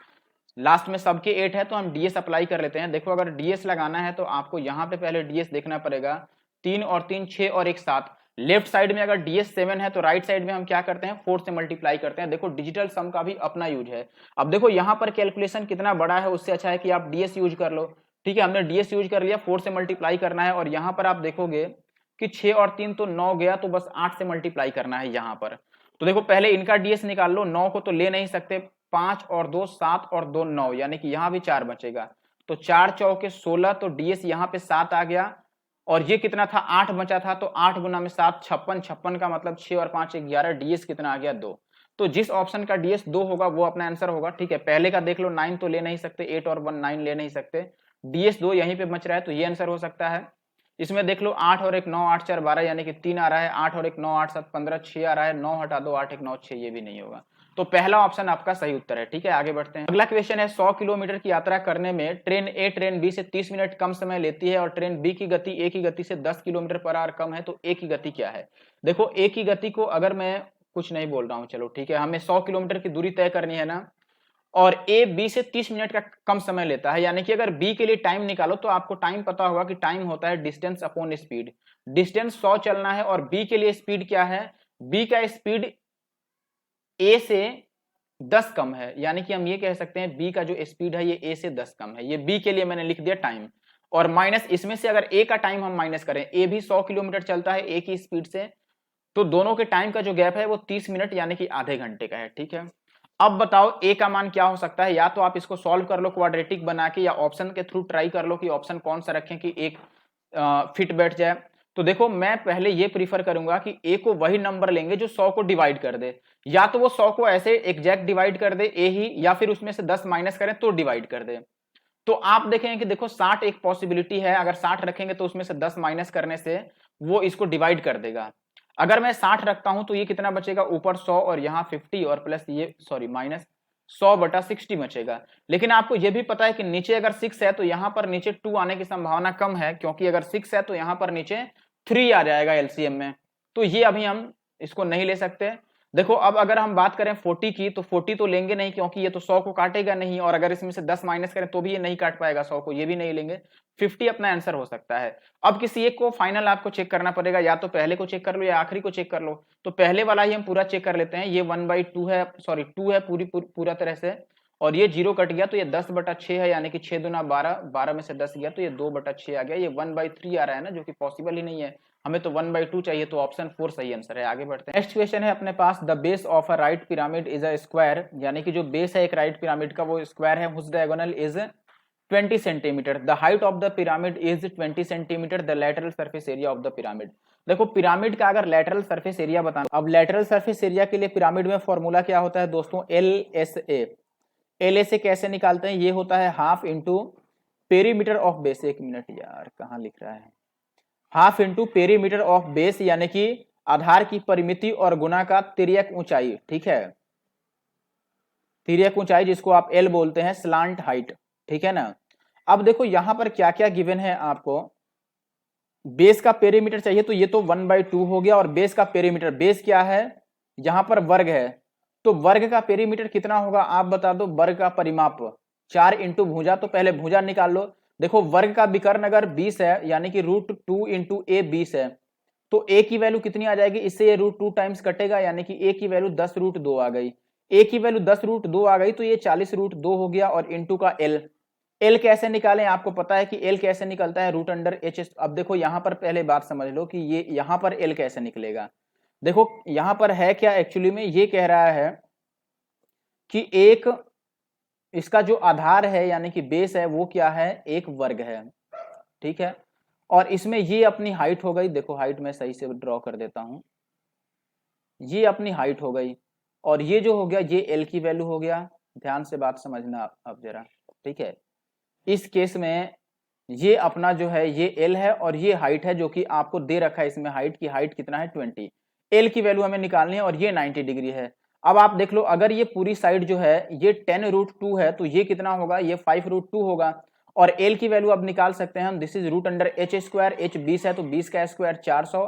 लास्ट में सबके 8 है तो हम डीएस अप्लाई कर लेते हैं। देखो अगर डीएस लगाना है तो आपको यहाँ पे पहले डीएस देखना पड़ेगा, 3 और 3 6 और 1 7। लेफ्ट साइड में अगर डीएस 7 है तो राइट साइड में हम क्या करते हैं 4 से मल्टीप्लाई करते हैं। देखो डिजिटल सम का भी अपना यूज है। अब देखो यहाँ पर कैलकुलेशन कितना बड़ा है, उससे अच्छा है कि आप डीएस यूज कर लो। ठीक है, हमने डीएस यूज कर लिया, 4 से मल्टीप्लाई करना है, और यहाँ पर आप देखोगे कि 6 और 3 तो 9 गया, तो बस 8 से मल्टीप्लाई करना है यहाँ पर। तो देखो पहले इनका डीएस निकाल लो, 9 को तो ले नहीं सकते, 5 और 2 7 और 2 9, यानी कि यहाँ भी 4 बचेगा। तो 4 चौके 16, तो डीएस यहाँ पे 7 आ गया, और ये कितना था 8 बचा था, तो 8 गुना में 7 56, 56 का मतलब 6 और 5 11, डीएस कितना आ गया 2। तो जिस ऑप्शन का डीएस 2 होगा वो अपना आंसर होगा। ठीक है, पहले का देख लो, 9 तो ले नहीं सकते, 8 और 1 9 ले नहीं सकते, डीएस 2 यहीं पे बच रहा है, तो ये आंसर हो सकता है। इसमें देख लो 8 और 1 9 8 4 12, यानी कि 3 आ रहा है, 8 और 1 9 8 7 15, 6 आ रहा है, 9 हटा दो 8 1 9 6, ये भी नहीं होगा। तो पहला ऑप्शन आपका सही उत्तर है। ठीक है, आगे बढ़ते हैं। अगला क्वेश्चन है, 100 किलोमीटर की यात्रा करने में ट्रेन ए ट्रेन बी से 30 मिनट कम समय लेती है और ट्रेन बी की गति ए की गति से 10 किलोमीटर पर आवर कम है, तो ए की गति क्या है। देखो ए की गति को अगर मैं कुछ नहीं बोल रहा हूं, चलो ठीक है, हमें 100 किलोमीटर की दूरी तय करनी है ना, और ए बी से 30 मिनट का कम समय लेता है। यानी कि अगर बी के लिए टाइम निकालो तो आपको टाइम पता होगा कि टाइम होता है डिस्टेंस अपॉन स्पीड। डिस्टेंस 100 चलना है और बी के लिए स्पीड क्या है, बी का स्पीड ए से 10 कम है। यानी कि हम ये कह सकते हैं बी का जो स्पीड है ये ए से 10 कम है। ये बी के लिए मैंने लिख दिया टाइम, और माइनस इसमें से अगर ए का टाइम हम माइनस करें, ए भी 100 किलोमीटर चलता है ए की स्पीड से, तो दोनों के टाइम का जो गैप है वो 30 मिनट यानी कि आधे घंटे का है। ठीक है, अब बताओ ए का मान क्या हो सकता है। या तो आप इसको सॉल्व कर लो क्वाड्रेटिक बना के, या ऑप्शन के थ्रू ट्राई कर लो कि ऑप्शन कौन सा रखें कि एक फिट बैठ जाए। तो देखो मैं पहले ये प्रीफर करूंगा कि ए को वही नंबर लेंगे जो 100 को डिवाइड कर दे। या तो वो 100 को ऐसे एग्जैक्ट डिवाइड कर दे ए ही, या फिर उसमें से 10 माइनस करें तो डिवाइड कर दे। तो आप देखेंगे कि देखो 60 एक पॉसिबिलिटी है, अगर 60 रखेंगे तो उसमें से 10 माइनस करने से वो इसको डिवाइड कर देगा। अगर मैं 60 रखता हूं तो ये कितना बचेगा, ऊपर 100 और यहाँ 50 और प्लस ये सॉरी माइनस 100/60 बचेगा। लेकिन आपको ये भी पता है कि नीचे अगर 6 है तो यहाँ पर नीचे 2 आने की संभावना कम है, क्योंकि अगर 6 है तो यहाँ पर नीचे 3 आ जाएगा एलसीएम में। तो ये अभी हम इसको नहीं ले सकते। देखो अब अगर हम बात करें 40 की, तो 40 तो लेंगे नहीं क्योंकि ये तो 100 को काटेगा नहीं, और अगर इसमें से 10 माइनस करें तो भी ये नहीं काट पाएगा 100 को, ये भी नहीं लेंगे। 50 अपना आंसर हो सकता है। अब किसी एक को फाइनल आपको चेक करना पड़ेगा, या तो पहले को चेक कर लो या आखिरी को चेक कर लो। तो पहले वाला ही हम पूरा चेक कर लेते हैं। ये 1/2 है, सॉरी 2 है पूरा तरह से, और ये 0 कट गया तो ये 10/6 है, यानी कि 6 दूना 12, 12 में से 10 गया तो ये 2/6 आ गया। ये 1/3 आ रहा है ना, जो कि पॉसिबल ही नहीं है, हमें तो 1/2 चाहिए। तो ऑप्शन 4 सही आंसर है। आगे बढ़ते हैं। नेक्स्ट क्वेश्चन है अपने पास, the base of a right pyramid is a square, यानी कि जो बेस है एक राइट पिरामिड का वो स्क्वायर है, whose diagonal is 20 centimetre, the height of the pyramid is 20 centimetre, the lateral surface area of the pyramid. देखो pyramid का अगर लेटरल सरफेस एरिया बताना, अब लेटरल सरफेस एरिया के लिए पिरामिड में फॉर्मूला क्या होता है दोस्तों, एल एस ए कैसे निकालते हैं, ये होता है half into perimeter of base. एक मिनट यार, कहाँ लिख रहा है, half into perimeter of base, यानी कि आधार की परिमिति और गुना का तिर्यक ऊंचाई। ठीक है, तिर्यक ऊंचाई जिसको आप एल बोलते हैं, स्लांट हाइट। ठीक है ना। अब देखो यहां पर क्या क्या गिवन है आपको, बेस का पेरीमीटर चाहिए तो ये तो 1/2 हो गया, और बेस का पेरीमीटर, बेस क्या है यहां पर वर्ग है, तो वर्ग का पेरीमीटर कितना होगा आप बता दो। वर्ग का परिमाप 4 इंटू भुजा, तो पहले भुजा निकाल लो। देखो वर्ग का विकर्ण अगर 20 है, यानी कि √2 इंटू ए 20 है, तो ए की वैल्यू कितनी आ जाएगी, इससे ये √2 टाइम्स कटेगा, यानी कि ए की वैल्यू 10√2 आ गई। ए की वैल्यू 10√2 आ गई तो ये 40√2 हो गया, और इंटू का एल। एल कैसे निकालें, आपको पता है कि एल कैसे निकलता है, √अंडर अब देखो यहां पर पहले बात समझ लो कि ये यहां पर एल कैसे निकलेगा। देखो यहां पर है क्या, एक्चुअली में ये कह रहा है कि एक इसका जो आधार है यानी कि बेस है वो क्या है, एक वर्ग है। ठीक है, और इसमें ये अपनी हाइट हो गई, देखो हाइट में सही से ड्रॉ कर देता हूं, ये अपनी हाइट हो गई, और ये जो हो गया ये एल की वैल्यू हो गया। ध्यान से बात समझना अब जरा। ठीक है, इस केस में ये अपना जो है ये एल है, और ये हाइट है जो कि आपको दे रखा है इसमें, हाइट की हाइट कितना है 20, एल की वैल्यू हमें निकालनी है, और ये 90 डिग्री है। अब आप देख लो अगर ये पूरी साइड जो है ये 10√2 है, तो ये कितना होगा, ये 5√2 होगा, और एल की वैल्यू अब निकाल सकते हैं हम, दिस इज √h², h 20 है तो 20 का स्क्वायर 400,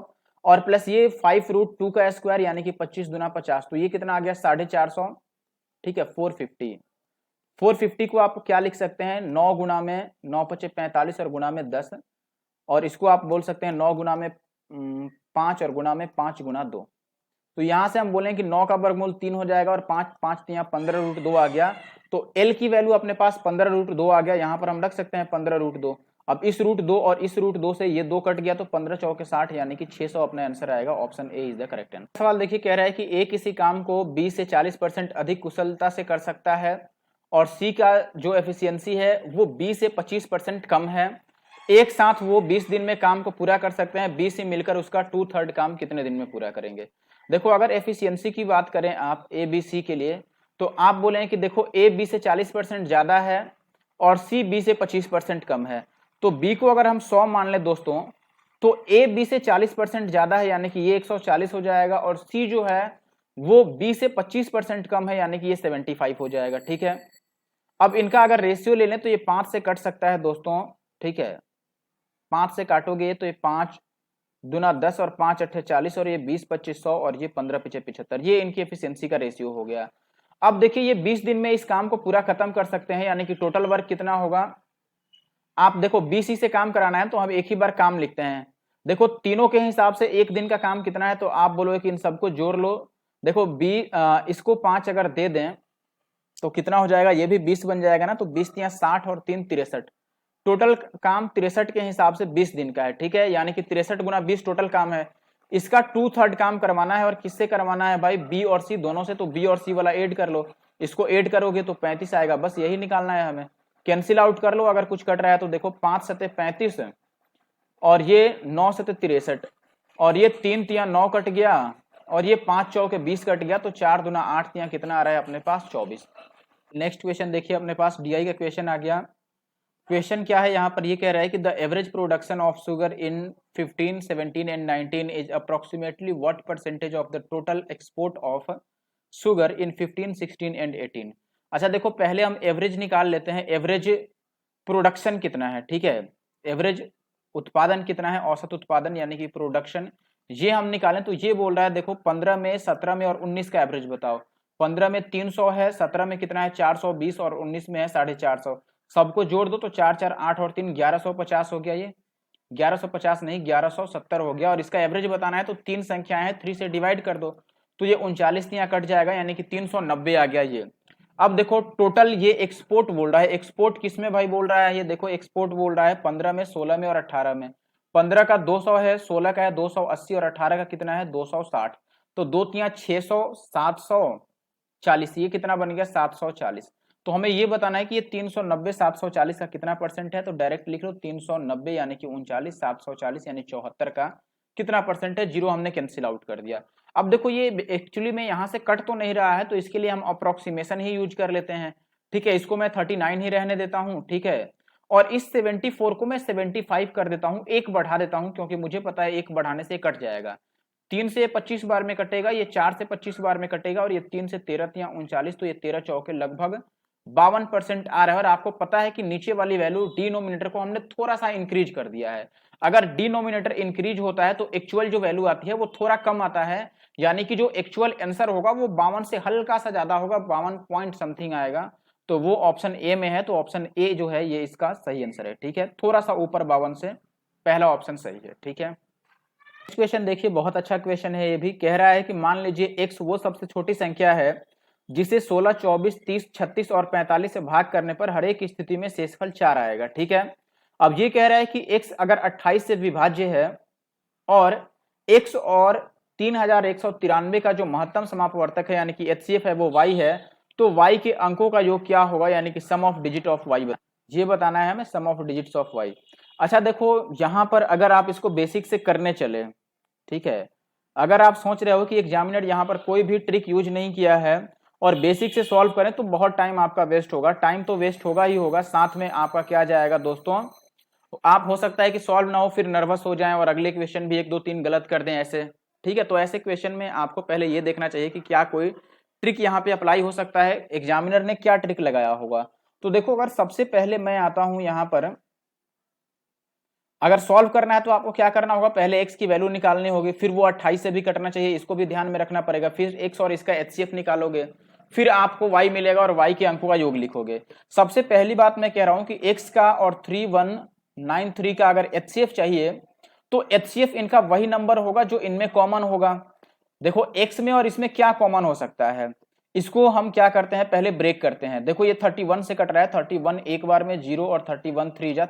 और प्लस ये 5√2 का स्क्वायर यानी कि 25 दूना 50, तो ये कितना आ गया 450। ठीक है, 450। 450 को आप क्या लिख सकते हैं, 9 गुना में 9 × 5 = 45 और गुना में 10, और इसको आप बोल सकते हैं 9 गुना में 5 और गुना में 5 गुना 2। तो यहां से हम बोलें कि 9 का वर्गमूल 3 हो जाएगा, और 5 5 यहाँ 15√2 आ गया, तो एल की वैल्यू अपने पास 15√2 आ गया, यहां पर हम रख सकते हैं 15√2। अब इस √2 और इस √2 से ये 2 कट गया, तो 15 चौके 60 यानी कि 600 अपना आंसर आएगा। Option A is the correct answer. सवाल देखिए, कह रहा है कि ए किसी काम को 20 से 40% अधिक कुशलता से कर सकता है, और सी का जो एफिशिएंसी है वो 20 से 25% कम है। एक साथ वो 20 दिन में काम को पूरा कर सकते हैं, 20 से मिलकर उसका 2/3 काम कितने दिन में पूरा करेंगे। देखो अगर एफिशिएंसी की बात करें आप ए बी सी के लिए, तो आप बोले कि देखो ए बी से 40% ज्यादा है और सी बी से 25% कम है, तो बी को अगर हम 100 मान लें दोस्तों, तो ए बी से 40% ज्यादा है यानी कि ये 140 हो जाएगा, और सी जो है वो बी से 25% कम है यानी कि ये 75 हो जाएगा। ठीक है, अब इनका अगर रेशियो ले लें तो ये 5 से कट सकता है दोस्तों। ठीक है, 5 से काटोगे तो ये 5 दूना 10 और 5 × 8 = 40, और ये 20 × 25 100, और ये 15 × 5 = 75, ये इनकी एफिशिएंसी का रेशियो हो गया। अब देखिए ये 20 दिन में इस काम को पूरा खत्म कर सकते हैं, यानी कि टोटल वर्क कितना होगा। आप देखो 20 ही से काम कराना है तो हम एक ही बार काम लिखते हैं। देखो तीनों के हिसाब से एक दिन का काम कितना है, तो आप बोलोगे कि इन सबको जोड़ लो। देखो इसको 5 अगर दे दें तो कितना हो जाएगा, ये भी 20 बन जाएगा ना, तो 20 या 60 और 3 63। टोटल काम 63 के हिसाब से 20 दिन का है, ठीक है, यानी कि 63 गुना 20 टोटल काम है। इसका 2/3 काम करवाना है, और किससे करवाना है भाई, बी और सी दोनों से। तो बी और सी वाला ऐड कर लो, इसको ऐड करोगे तो 35 आएगा, बस यही निकालना है हमें। कैंसिल आउट कर लो अगर कुछ कट रहा है तो। देखो 5 सते 35 और ये 9 सते 63 और ये 3 तिया 9 कट गया और ये 5 चौके 20 कट गया, तो 4 दूना 8 तिया कितना आ रहा है अपने पास, 24। नेक्स्ट क्वेश्चन देखिए, अपने पास डीआई का क्वेश्चन आ गया। क्वेश्चन क्या है यहाँ पर, ये कह रहा है कि the average production of sugar in 15, 17 and 19 is approximately what percentage of the total export of sugar in 15, 16 and 18। अच्छा देखो पहले हम एवरेज निकाल लेते हैं। एवरेज प्रोडक्शन कितना है, ठीक है, एवरेज उत्पादन कितना है, औसत उत्पादन यानी कि प्रोडक्शन, ये हम निकालें तो ये बोल रहा है देखो 15 में, 17 में और 19 का एवरेज बताओ। 15 में 300 है, 17 में कितना है 420 और 19 में है 450। सबको जोड़ दो तो 4 4 8 और 3 1150 हो गया। ये 1150 नहीं 1170 हो गया। और इसका एवरेज बताना है तो तीन संख्याएं हैं, 3 से डिवाइड कर दो तो ये 39 यहाँ कट जाएगा, यानी कि 390 आ गया ये। अब देखो टोटल ये एक्सपोर्ट बोल रहा है। एक्सपोर्ट किस में भाई बोल रहा है, ये देखो एक्सपोर्ट बोल रहा है 15 में, 16 में और 18 में। 15 का 200 है, 16 का है 280 और 18 का कितना है 260। तो 2 तिया 600, 740, ये कितना बन गया 740। तो हमें ये बताना है कि ये 390 740 का कितना परसेंट है, तो डायरेक्ट लिख लो 390 यानी कि 39, 740 यानी 74 का कितना परसेंट है, जीरो हमने कैंसिल आउट कर दिया। अब देखो ये एक्चुअली में यहाँ से कट तो नहीं रहा है, तो इसके लिए हम अप्रोक्सीमेशन ही यूज कर लेते हैं, ठीक है। इसको मैं 39 ही रहने देता हूँ, ठीक है, और इस 74 को मैं 75 कर देता हूँ, एक बढ़ा देता हूँ क्योंकि मुझे पता है एक बढ़ाने से कट जाएगा। 3 से 25 बार में कटेगा, ये 4 से 25 बार में कटेगा, और ये 3 से 13 या 39, तो ये 13 चौके लगभग 52% आ रहा है। और आपको पता है कि नीचे वाली वैल्यू डिनोमिनेटर को हमने थोड़ा सा इंक्रीज कर दिया है। अगर डिनोमिनेटर इंक्रीज होता है तो एक्चुअल जो वैल्यू आती है वो थोड़ा कम आता है, यानी कि जो एक्चुअल आंसर होगा वो 52 से हल्का सा ज्यादा होगा, 52 पॉइंट समथिंग आएगा। तो वो ऑप्शन ए में है, तो ऑप्शन ए जो है ये इसका सही आंसर है, ठीक है, थोड़ा सा ऊपर 52 से, पहला ऑप्शन सही है, ठीक है। क्वेश्चन देखिए, बहुत अच्छा क्वेश्चन है। ये भी कह रहा है कि मान लीजिए x वो सबसे छोटी संख्या है जिसे 16, 24, 30, 36 और 45 से भाग करने पर हर एक स्थिति में शेषफल 4 आएगा, ठीक है। अब ये कह रहा है कि x अगर 28 से विभाज्य है और x और 3193 का जो महत्तम समापवर्तक है यानी कि HCF है वो y है, तो y के अंकों का योग क्या होगा, यानी कि सम ऑफ डिजिट ऑफ y, ये बताना है हमें, सम ऑफ डिजिट्स ऑफ y। अच्छा देखो यहां पर अगर आप इसको बेसिक से करने चले, ठीक है, अगर आप सोच रहे हो कि एग्जामिनर यहाँ पर कोई भी ट्रिक यूज नहीं किया है और बेसिक से सॉल्व करें तो बहुत टाइम आपका वेस्ट होगा। टाइम तो वेस्ट होगा ही होगा, साथ में आपका क्या जाएगा दोस्तों, आप हो सकता है कि सॉल्व ना हो फिर नर्वस हो जाएं और अगले क्वेश्चन भी 1 2 3 गलत कर दें ऐसे, ठीक है। तो ऐसे क्वेश्चन में आपको पहले ये देखना चाहिए कि क्या कोई ट्रिक यहाँ पे अप्लाई हो सकता है, एग्जामिनर ने क्या ट्रिक लगाया होगा। तो देखो अगर सबसे पहले मैं आता हूं यहाँ पर, अगर सॉल्व करना है तो आपको क्या करना होगा, पहले x की वैल्यू निकालनी होगी, फिर वो 28 से भी कटना चाहिए, इसको भी ध्यान में रखना पड़ेगा, फिर x और इसका HCF निकालोगे, फिर आपको y मिलेगा और y के अंकों का योग लिखोगे। सबसे पहली बात मैं कह रहा हूं कि x का और 3193 का अगर HCF चाहिए तो HCF इनका वही नंबर होगा जो इनमें कॉमन होगा। देखो x में और इसमें क्या कॉमन हो सकता है, इसको हम क्या करते हैं पहले ब्रेक करते हैं। देखो ये 31 से कट रहा है, 31 एक बार में 0 और 31 3 जा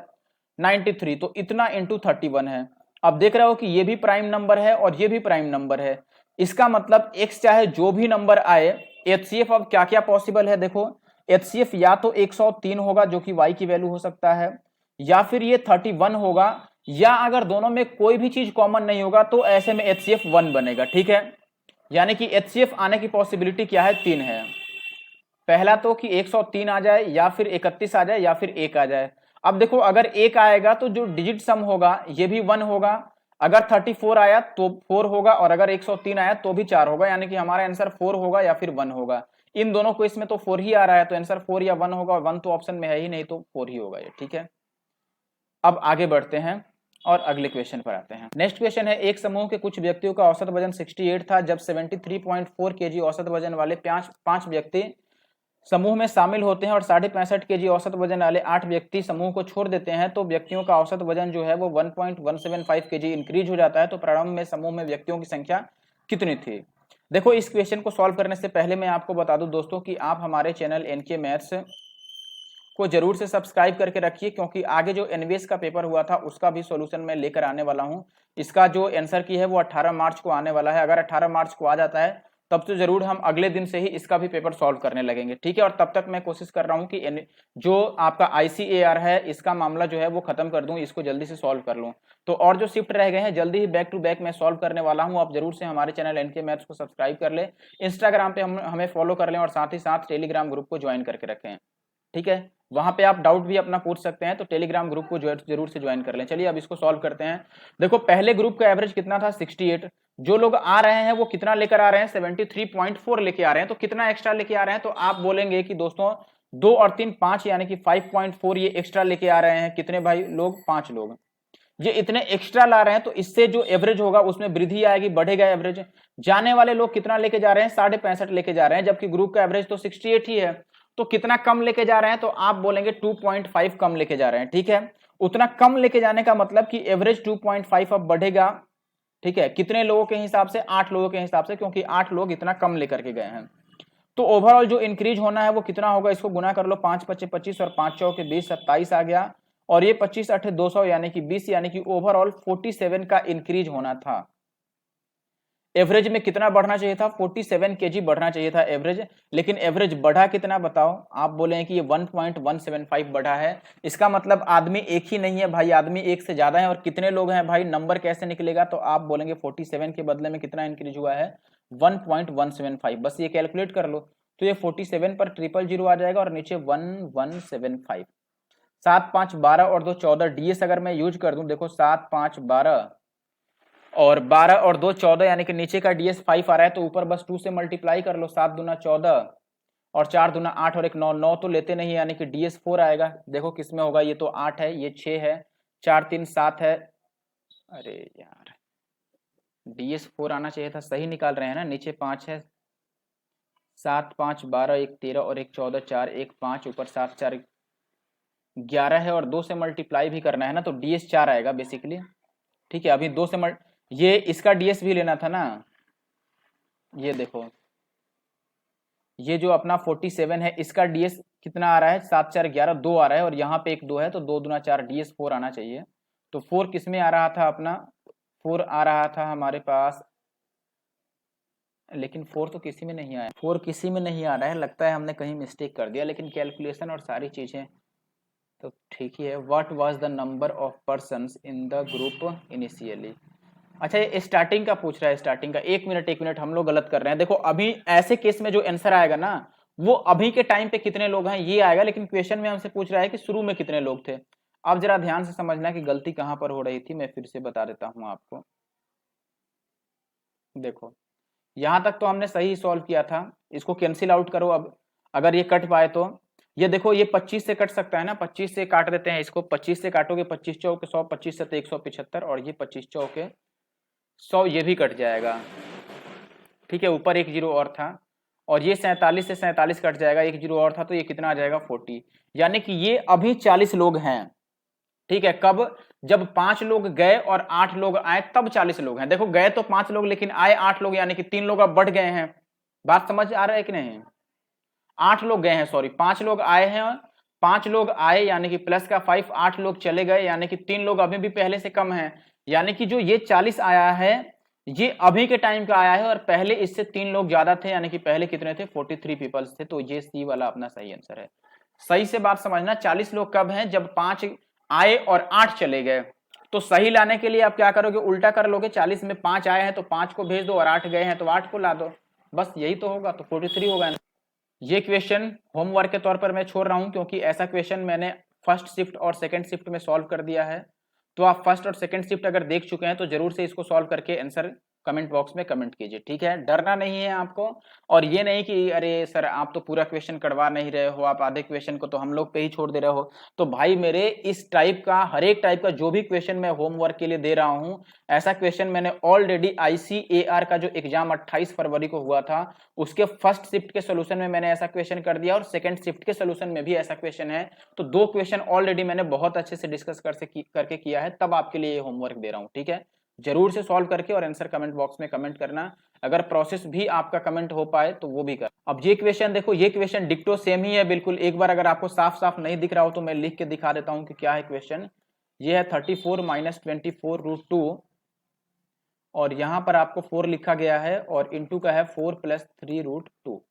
93, तो इतना इंटू 31 है। अब देख रहे हो कि ये भी प्राइम नंबर है और ये भी प्राइम नंबर है, इसका मतलब x चाहे जो भी नंबर आए, HCF अब क्या क्या पॉसिबल है, देखो HCF या तो 103 होगा जो कि y की वैल्यू हो सकता है, या फिर ये 31 होगा, या अगर दोनों में कोई भी चीज कॉमन नहीं होगा तो ऐसे में HCF 1 बनेगा, ठीक है। यानी कि HCF आने की पॉसिबिलिटी क्या है, 3 है। पहला तो कि 103 आ जाए, या फिर 31 आ जाए, या फिर 1 आ जाए। अब देखो अगर 1 आएगा तो जो डिजिट सम होगा ये भी 1 होगा, अगर 34 आया तो 4 होगा, और अगर 103 आया तो भी 4 होगा, यानी कि हमारा आंसर 4 होगा या फिर 1 होगा। इन दोनों को इसमें तो 4 ही आ रहा है, तो आंसर 4 या 1 होगा, और 1 तो ऑप्शन में है ही नहीं, तो 4 ही होगा ये, ठीक है। अब आगे बढ़ते हैं, और अगले क्वेश्चन पर आते हैं। नेक्स्ट क्वेश्चन है, एक समूह के कुछ व्यक्तियों का औसत वजन 68 था जब 73.4 केजी औसत वजन वाले पांच व्यक्ति समूह में शामिल होते हैं और 65.5 केजी औसत वजन वाले 8 व्यक्ति समूह को छोड़ देते हैं, तो व्यक्तियों का औसत वजन जो है वो 1.175 केजी इंक्रीज हो जाता है। तो प्रारंभ में समूह में व्यक्तियों की संख्या कितनी थी? देखो, इस क्वेश्चन को सॉल्व करने से पहले मैं आपको बता दूं दोस्तों कि आप हमारे चैनल एनके मैथ्स को जरूर से सब्सक्राइब करके रखिए, क्योंकि आगे जो एनवीएस का पेपर हुआ था उसका भी सॉल्यूशन मैं लेकर आने वाला हूं। इसका जो आंसर की है वो 18 मार्च को आने वाला है। अगर 18 मार्च को आ जाता है तब तो जरूर हम अगले दिन से ही इसका भी पेपर सॉल्व करने लगेंगे, ठीक है। और तब तक मैं कोशिश कर रहा हूं कि जो आपका आईसीएआर है इसका मामला जो है वो खत्म कर दूं, इसको जल्दी से सॉल्व कर लूं। तो और जो शिफ्ट रह गए हैं जल्दी ही बैक टू बैक मैं सॉल्व करने वाला हूं। आप जरूर से हमारे चैनल एनके मैथ्स को सब्सक्राइब कर ले, इंस्टाग्राम पे हमें फॉलो कर लें और साथ ही साथ टेलीग्राम ग्रुप को ज्वाइन करके रखें, ठीक है। वहां पे आप डाउट भी अपना पूछ सकते हैं, तो टेलीग्राम ग्रुप को जरूर से ज्वाइन कर लें। चलिए अब इसको सॉल्व करते हैं। देखो, पहले ग्रुप का एवरेज कितना था? 68। जो लोग आ रहे हैं वो कितना लेकर आ रहे हैं? 73.4 लेके आ रहे हैं। तो कितना एक्स्ट्रा लेके आ रहे हैं? तो आप बोलेंगे कि दोस्तों 2 और 3 5, यानी कि 5.4 ये एक्स्ट्रा लेके आ रहे हैं। कितने भाई लोग? 5 लोग। ये इतने एक्स्ट्रा ला रहे हैं तो इससे जो एवरेज होगा उसमें वृद्धि आएगी, बढ़ेगा एवरेज। जाने वाले लोग कितना लेके जा रहे हैं? 65.5 लेके जा रहे हैं, जबकि ग्रुप का एवरेज तो 68 ही है। तो कितना कम लेके जा रहे हैं? तो आप बोलेंगे 2.5 कम लेके जा रहे हैं, ठीक है। उतना कम लेके जाने का मतलब कि एवरेज 2.5 अब बढ़ेगा, ठीक है। कितने लोगों के हिसाब से? 8 लोगों के हिसाब से, क्योंकि 8 लोग इतना कम लेकर के गए हैं। तो ओवरऑल जो इंक्रीज होना है वो कितना होगा? इसको गुना कर लो, 5 × 5 = 25 और 5 × 4 = 20, 27 आ गया। और ये 25 × 8 = 200 यानी कि 20, यानी कि ओवरऑल 47 का इंक्रीज होना था। एवरेज में कितना बढ़ना चाहिए था? 47 केजी बढ़ना चाहिए था एवरेज। लेकिन एवरेज बढ़ा कितना बताओ? आप बोले कि ये 1.175 बढ़ा है। इसका मतलब आदमी एक ही नहीं है भाई, आदमी एक से ज्यादा है। और कितने लोग हैं भाई? नंबर कैसे निकलेगा? तो आप बोलेंगे 47 के बदले में कितना इंक्रीज हुआ है? 1.175। बस ये कैलकुलेट कर लो, तो ये 47 पर 000 आ जाएगा और नीचे 1175। 7 5 12 और 2 14 डीएस अगर मैं यूज कर दूं, देखो 7 5 12 और 12 और 2 14, यानी कि नीचे का डीएस 5 आ रहा है, तो ऊपर बस 2 से मल्टीप्लाई कर लो। 7 दूना 14 और 4 दूना 8 और 1 9, 9 तो लेते नहीं, यानी कि डीएस 4 आएगा। देखो किस में होगा? ये तो 8 है, ये 6 है, 4 3 7 है। अरे यार, डीएस 4 आना चाहिए था, सही निकाल रहे हैं ना। नीचे 5 है, 7 5 12 1 13 और 1 14, 4 1 5, ऊपर 7 4 11 है और 2 से मल्टीप्लाई भी करना है ना, तो डीएस 4 आएगा बेसिकली, ठीक है। अभी 2 से ये इसका डीएस भी लेना था ना। ये देखो, ये जो अपना 47 है इसका डीएस कितना आ रहा है? 7 4 11 2 आ रहा है, और यहाँ पे एक 2 है, तो 2 दूना 4 डीएस 4 आना चाहिए। तो 4 किस में आ रहा था? अपना 4 आ रहा था हमारे पास, लेकिन 4 तो किसी में नहीं आया। 4 किसी में नहीं आ रहा है, लगता है हमने कहीं मिस्टेक कर दिया, लेकिन कैलकुलेशन और सारी चीजें तो ठीक ही है। What was the number of persons in the group initially? अच्छा, ये स्टार्टिंग का पूछ रहा है, स्टार्टिंग का। एक मिनट, हम लोग गलत कर रहे हैं। देखो, अभी ऐसे केस में जो आंसर आएगा ना वो अभी के टाइम पे कितने लोग हैं ये आएगा, लेकिन क्वेश्चन में हमसे पूछ रहा है कि शुरू में कितने लोग थे। अब जरा ध्यान से समझना कि गलती कहां पर हो रही थी, मैं फिर से बता देता हूं आपको। देखो, यहां तक तो हमने सही सॉल्व किया था, इसको कैंसिल आउट करो। अब अगर ये कट पाए तो ये देखो, ये 25 से कट सकता है ना, 25 से काट देते हैं इसको। 25 से काटोगे 25 चौके 100, 25 से 175, और ये 25 चौके 100, ये भी कट जाएगा, ठीक है। ऊपर एक जीरो और था, और ये 47 से 47 कट जाएगा, एक जीरो और था, तो ये कितना आ जाएगा? 40। यानी कि ये अभी 40 लोग हैं, ठीक है। कब? जब 5 लोग गए और 8 लोग आए, तब 40 लोग हैं। देखो, गए तो 5 लोग लेकिन आए 8 लोग, यानी कि 3 लोग अब बढ़ गए हैं। बात समझ आ रहा है कि नहीं? 8 लोग गए हैं, सॉरी 5 लोग आए हैं, 5 लोग आए यानी कि प्लस का 5, 8 लोग चले गए, यानी कि 3 लोग अभी भी पहले से कम है। यानी कि जो ये 40 आया है ये अभी के टाइम का आया है, और पहले इससे 3 लोग ज्यादा थे, यानी कि पहले कितने थे? 43 पीपल्स थे। तो ये सी वाला अपना सही आंसर है। सही से बात समझना, 40 लोग कब हैं? जब 5 आए और 8 चले गए। तो सही लाने के लिए आप क्या करोगे? उल्टा कर लोगे। 40 में 5 आए हैं तो 5 को भेज दो, और 8 गए हैं तो 8 को ला दो, बस यही तो होगा। तो 43 होगा। ये क्वेश्चन होमवर्क के तौर पर मैं छोड़ रहा हूं, क्योंकि ऐसा क्वेश्चन मैंने फर्स्ट शिफ्ट और सेकंड शिफ्ट में सॉल्व कर दिया है। तो आप फर्स्ट और सेकंड शिफ्ट अगर देख चुके हैं तो जरूर से इसको सॉल्व करके आंसर कमेंट बॉक्स में कमेंट कीजिए, ठीक है। डरना नहीं है आपको, और ये नहीं कि अरे सर आप तो पूरा क्वेश्चन करवा नहीं रहे हो, आप आधे क्वेश्चन को तो हम लोग पे ही छोड़ दे रहे हो। तो भाई मेरे इस टाइप का हर एक टाइप का जो भी क्वेश्चन मैं होमवर्क के लिए दे रहा हूं, ऐसा क्वेश्चन मैंने ऑलरेडी ICAR का जो एग्जाम 28 फरवरी को हुआ था उसके फर्स्ट शिफ्ट के सोल्यूशन में मैंने ऐसा क्वेश्चन कर दिया, और सेकंड शिफ्ट के सोल्यूशन में भी ऐसा क्वेश्चन है। तो 2 क्वेश्चन ऑलरेडी मैंने बहुत अच्छे से डिस्कस करके किया है, तब आपके लिए ये होमवर्क दे रहा हूं, ठीक है। जरूर से सॉल्व करके और आंसर कमेंट बॉक्स में कमेंट करना। अगर प्रोसेस भी आपका कमेंट हो पाए तो वो भी कर। अब ये क्वेश्चन देखो, ये क्वेश्चन डिक्टो सेम ही है बिल्कुल। एक बार अगर आपको साफ साफ नहीं दिख रहा हो तो मैं लिख के दिखा देता हूं कि क्या है क्वेश्चन। ये है 34 - 24√2, और यहां पर आपको 4 लिखा गया है, और इंटू का है 4 + 3√2,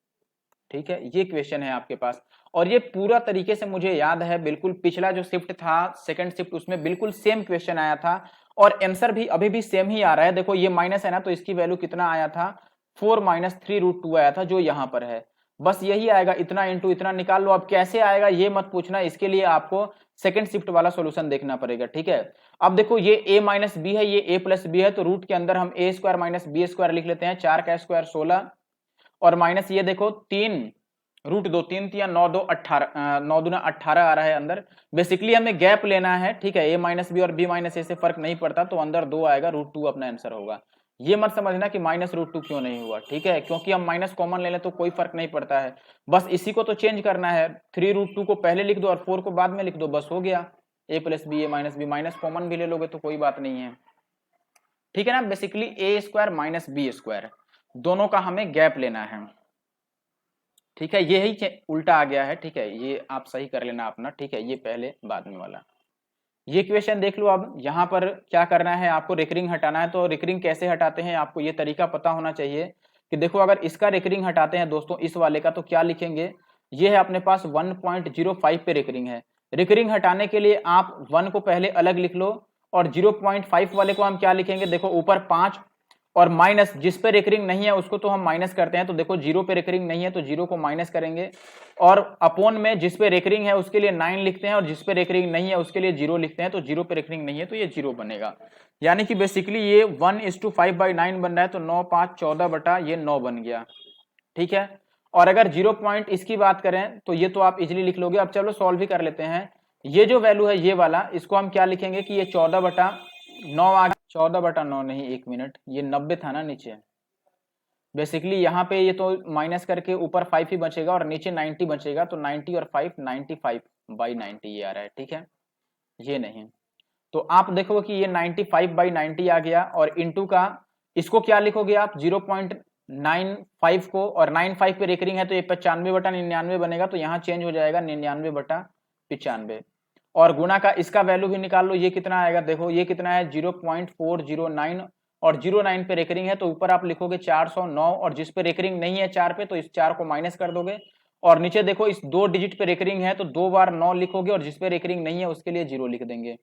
ठीक है। ये क्वेश्चन है आपके पास, और ये पूरा तरीके से मुझे याद है बिल्कुल। पिछला जो शिफ्ट था सेकंड शिफ्ट, उसमें बिल्कुल सेम क्वेश्चन आया था, और आंसर भी अभी भी सेम ही आ रहा है। देखो ये माइनस है ना, तो इसकी वैल्यू कितना आया था, 4 - 3√2 आया था, जो यहां पर है। बस यही आएगा, इतना इंटू इतना निकाल लो। अब कैसे आएगा ये मत पूछना, इसके लिए आपको सेकंड शिफ्ट वाला सॉल्यूशन देखना पड़ेगा, ठीक है। अब देखो ये a - b है, ये a + b है, तो रूट के अंदर हम a² - b² लिख लेते हैं। 4 का स्क्वायर 16, और माइनस ये देखो 3 √2, 3 3 9 2 18, 9 दूना 18 आ रहा है अंदर। बेसिकली हमें गैप लेना है, ठीक है। a - b और b - a से फर्क नहीं पड़ता, तो अंदर 2 आएगा, √2 अपना आंसर होगा। ये मत समझना कि -√2 क्यों नहीं हुआ, ठीक है, क्योंकि हम माइनस कॉमन ले लें तो कोई फर्क नहीं पड़ता है। बस इसी को तो चेंज करना है, 3√2 को पहले लिख दो और 4 को बाद में लिख दो, बस हो गया। a + b, a - b, minus common भी ले लोगे तो कोई बात नहीं है, ठीक है ना। बेसिकली a² - b² दोनों का हमें गैप लेना है, ठीक है। ये ही उल्टा आ गया है, ठीक है, ये आप सही कर लेना अपना, ठीक है। ये पहले बाद में वाला। ये क्वेश्चन देख लो। अब यहाँ पर क्या करना है, आपको रिकरिंग हटाना है। तो रिकरिंग कैसे हटाते हैं आपको ये तरीका पता होना चाहिए कि देखो अगर इसका रिकरिंग हटाते हैं दोस्तों इस वाले का, तो क्या लिखेंगे। ये है अपने पास 1.05 पे रिकरिंग है। रिकरिंग हटाने के लिए आप 1 को पहले अलग लिख लो, और 0.5 वाले को हम क्या लिखेंगे, देखो ऊपर 5 और माइनस, जिस पे रिकरिंग नहीं है उसको तो हम माइनस करते हैं। तो देखो 0 पे रिकरिंग नहीं है तो 0 को माइनस करेंगे, और अपॉन में जिस पे रिकरिंग है उसके लिए 9 लिखते हैं, और जिस पे रिकरिंग नहीं है उसके लिए 0 लिखते हैं। तो 0 पे रिकरिंग नहीं है तो ये 0 बनेगा। यानी कि बेसिकली ये 1:5/9 बन रहा है, तो 9 5 14 बटा ये 9 बन गया, ठीक है। और अगर 0 पॉइंट इसकी बात करें तो ये तो आप इजिली लिख लोगे। अब चलो सॉल्व भी कर लेते हैं। ये जो वैल्यू है ये वाला, इसको हम क्या लिखेंगे कि ये 14/9 आ गया। 14/9 नहीं, 1 मिनट, ये 90 था ना नीचे। बेसिकली यहाँ पे ये तो माइनस करके ऊपर 5 ही बचेगा और नीचे 90 बचेगा, तो 90 और 5 95/90 ये आ रहा है, ठीक है। ये नहीं, तो आप देखो कि ये 95/90 आ गया, और इंटू का इसको क्या लिखोगे आप 0.95 को, और 95 पे रेकरिंग है तो ये 95/99 बनेगा, तो यहाँ चेंज हो जाएगा 99/95, और गुना का इसका वैल्यू भी निकाल लो। ये कितना आएगा, देखो ये कितना है 0.409, और 09 पे रेकरिंग है तो ऊपर आप लिखोगे 409, और जिस पे रेकरिंग नहीं है 4 पे तो इस 4 को माइनस कर दोगे, और नीचे देखो इस 2 डिजिट पे रेकरिंग है तो 2 बार 9 लिखोगे, और जिस पे रेकरिंग नहीं है उसके लिए 0 लिख देंगे।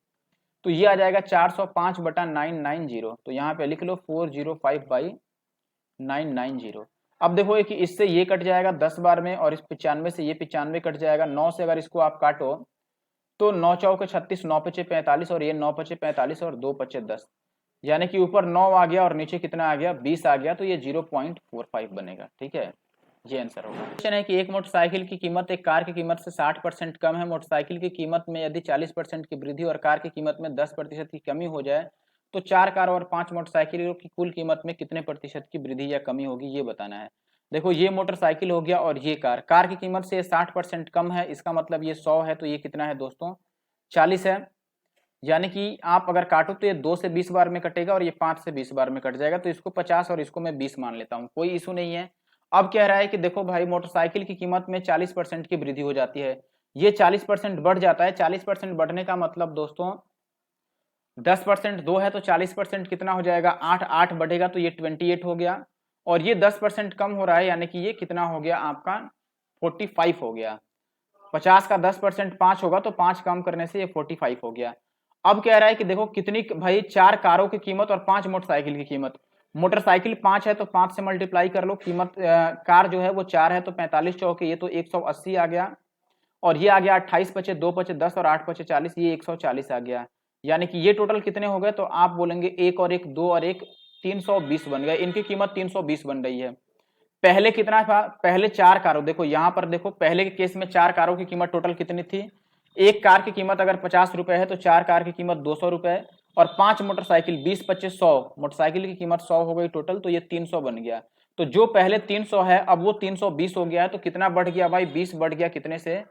तो ये आ जाएगा 405/990। तो यहाँ पे लिख लो 405/990। अब देखो कि इससे ये कट जाएगा 10 बार में, और इस 95 से ये 95 कट जाएगा। 9 से अगर इसको आप काटो तो 9 चौके 36, 9 पचे 45, और ये 9 पचे 45 और 2 पचे 10, यानी कि ऊपर 9 आ गया और नीचे कितना आ गया 20 आ गया, तो ये 0.45 बनेगा, ठीक है। ये आंसर होगा। क्वेश्चन है कि एक मोटरसाइकिल की कीमत एक कार की कीमत से 60% कम है। मोटरसाइकिल की कीमत में यदि 40% की वृद्धि और कार की कीमत में 10% की कमी हो जाए तो 4 कार और 5 मोटरसाइकिलों की कुल कीमत में कितने प्रतिशत की वृद्धि या कमी होगी, ये बताना है। देखो ये मोटरसाइकिल हो गया, और ये कार की कीमत से 60% कम है, इसका मतलब ये 100 है, तो ये कितना है दोस्तों 40 है। यानी कि आप अगर काटो तो ये 2 से 20 बार में कटेगा, और ये 5 से 20 बार में कट जाएगा, तो इसको 50 और इसको मैं 20 मान लेता हूँ, कोई इशू नहीं है। अब कह रहा है कि देखो भाई मोटरसाइकिल की कीमत में 40% की वृद्धि हो जाती है, ये 40% बढ़ जाता है। 40% बढ़ने का मतलब दोस्तों 10% 2 है तो 40% कितना हो जाएगा 8, 8 बढ़ेगा तो ये 28 हो गया, और ये 10% कम हो रहा है, यानी कि ये कितना हो गया आपका 45 हो गया। 50 का 10% 5 होगा, तो 5 कम करने से ये 45 हो गया। अब कह रहा है कि देखो कितनी भाई 4 कारों की कीमत और 5 मोटरसाइकिल की कीमत। मोटरसाइकिल 5 है तो 5 से मल्टीप्लाई कर लो, कीमत कार जो है वो 4 है तो 45 चौके ये तो 180 आ गया, और ये आ गया 28 पचे 2 पचे 10 और 8 पचे 40, ये 140 आ गया। यानी कि ये टोटल कितने हो गए, तो आप बोलेंगे 1 और 1 2 और 1 320 बन गया, इनकी कीमत 320 बन रही है। पहले कितना था, पहले 4 कारों, देखो यहां पर देखो पहले के केस में 4 कारों की कीमत टोटल कितनी थी, एक कार की कीमत अगर 50 रुपए है तो 4 कार की कीमत 200 रुपए, और 5 मोटरसाइकिल 20 25 100 मोटरसाइकिल की कीमत 100 हो गई टोटल, तो ये 300 बन गया। तो जो पहले 300 है अब वो 320 हो गया है, तो कितना बढ़ गया भाई, 20 बढ़ गया, कितने से,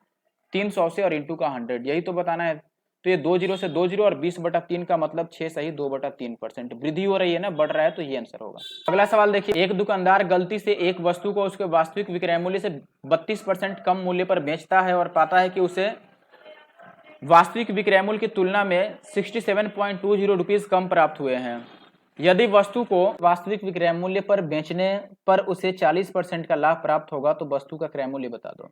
300 से, और इंटू का 100, यही तो बताना है। तो ये 2 जीरो से 2 जीरो और 20/3 का मतलब 6 सही 2/3% वृद्धि हो रही है ना, बढ़ रहा है, तो ये आंसर होगा। अगला सवाल देखिए, एक दुकानदार गलती से एक वस्तु को उसके वास्तविक विक्रय मूल्य से 32% कम मूल्य पर बेचता है और पाता है कि उसे वास्तविक विक्रय मूल्य की तुलना में 67.20 रुपीज कम प्राप्त हुए हैं। यदि वस्तु को वास्तविक विक्रय मूल्य पर बेचने पर उसे 40% का लाभ प्राप्त होगा तो वस्तु का क्रय मूल्य बता दो।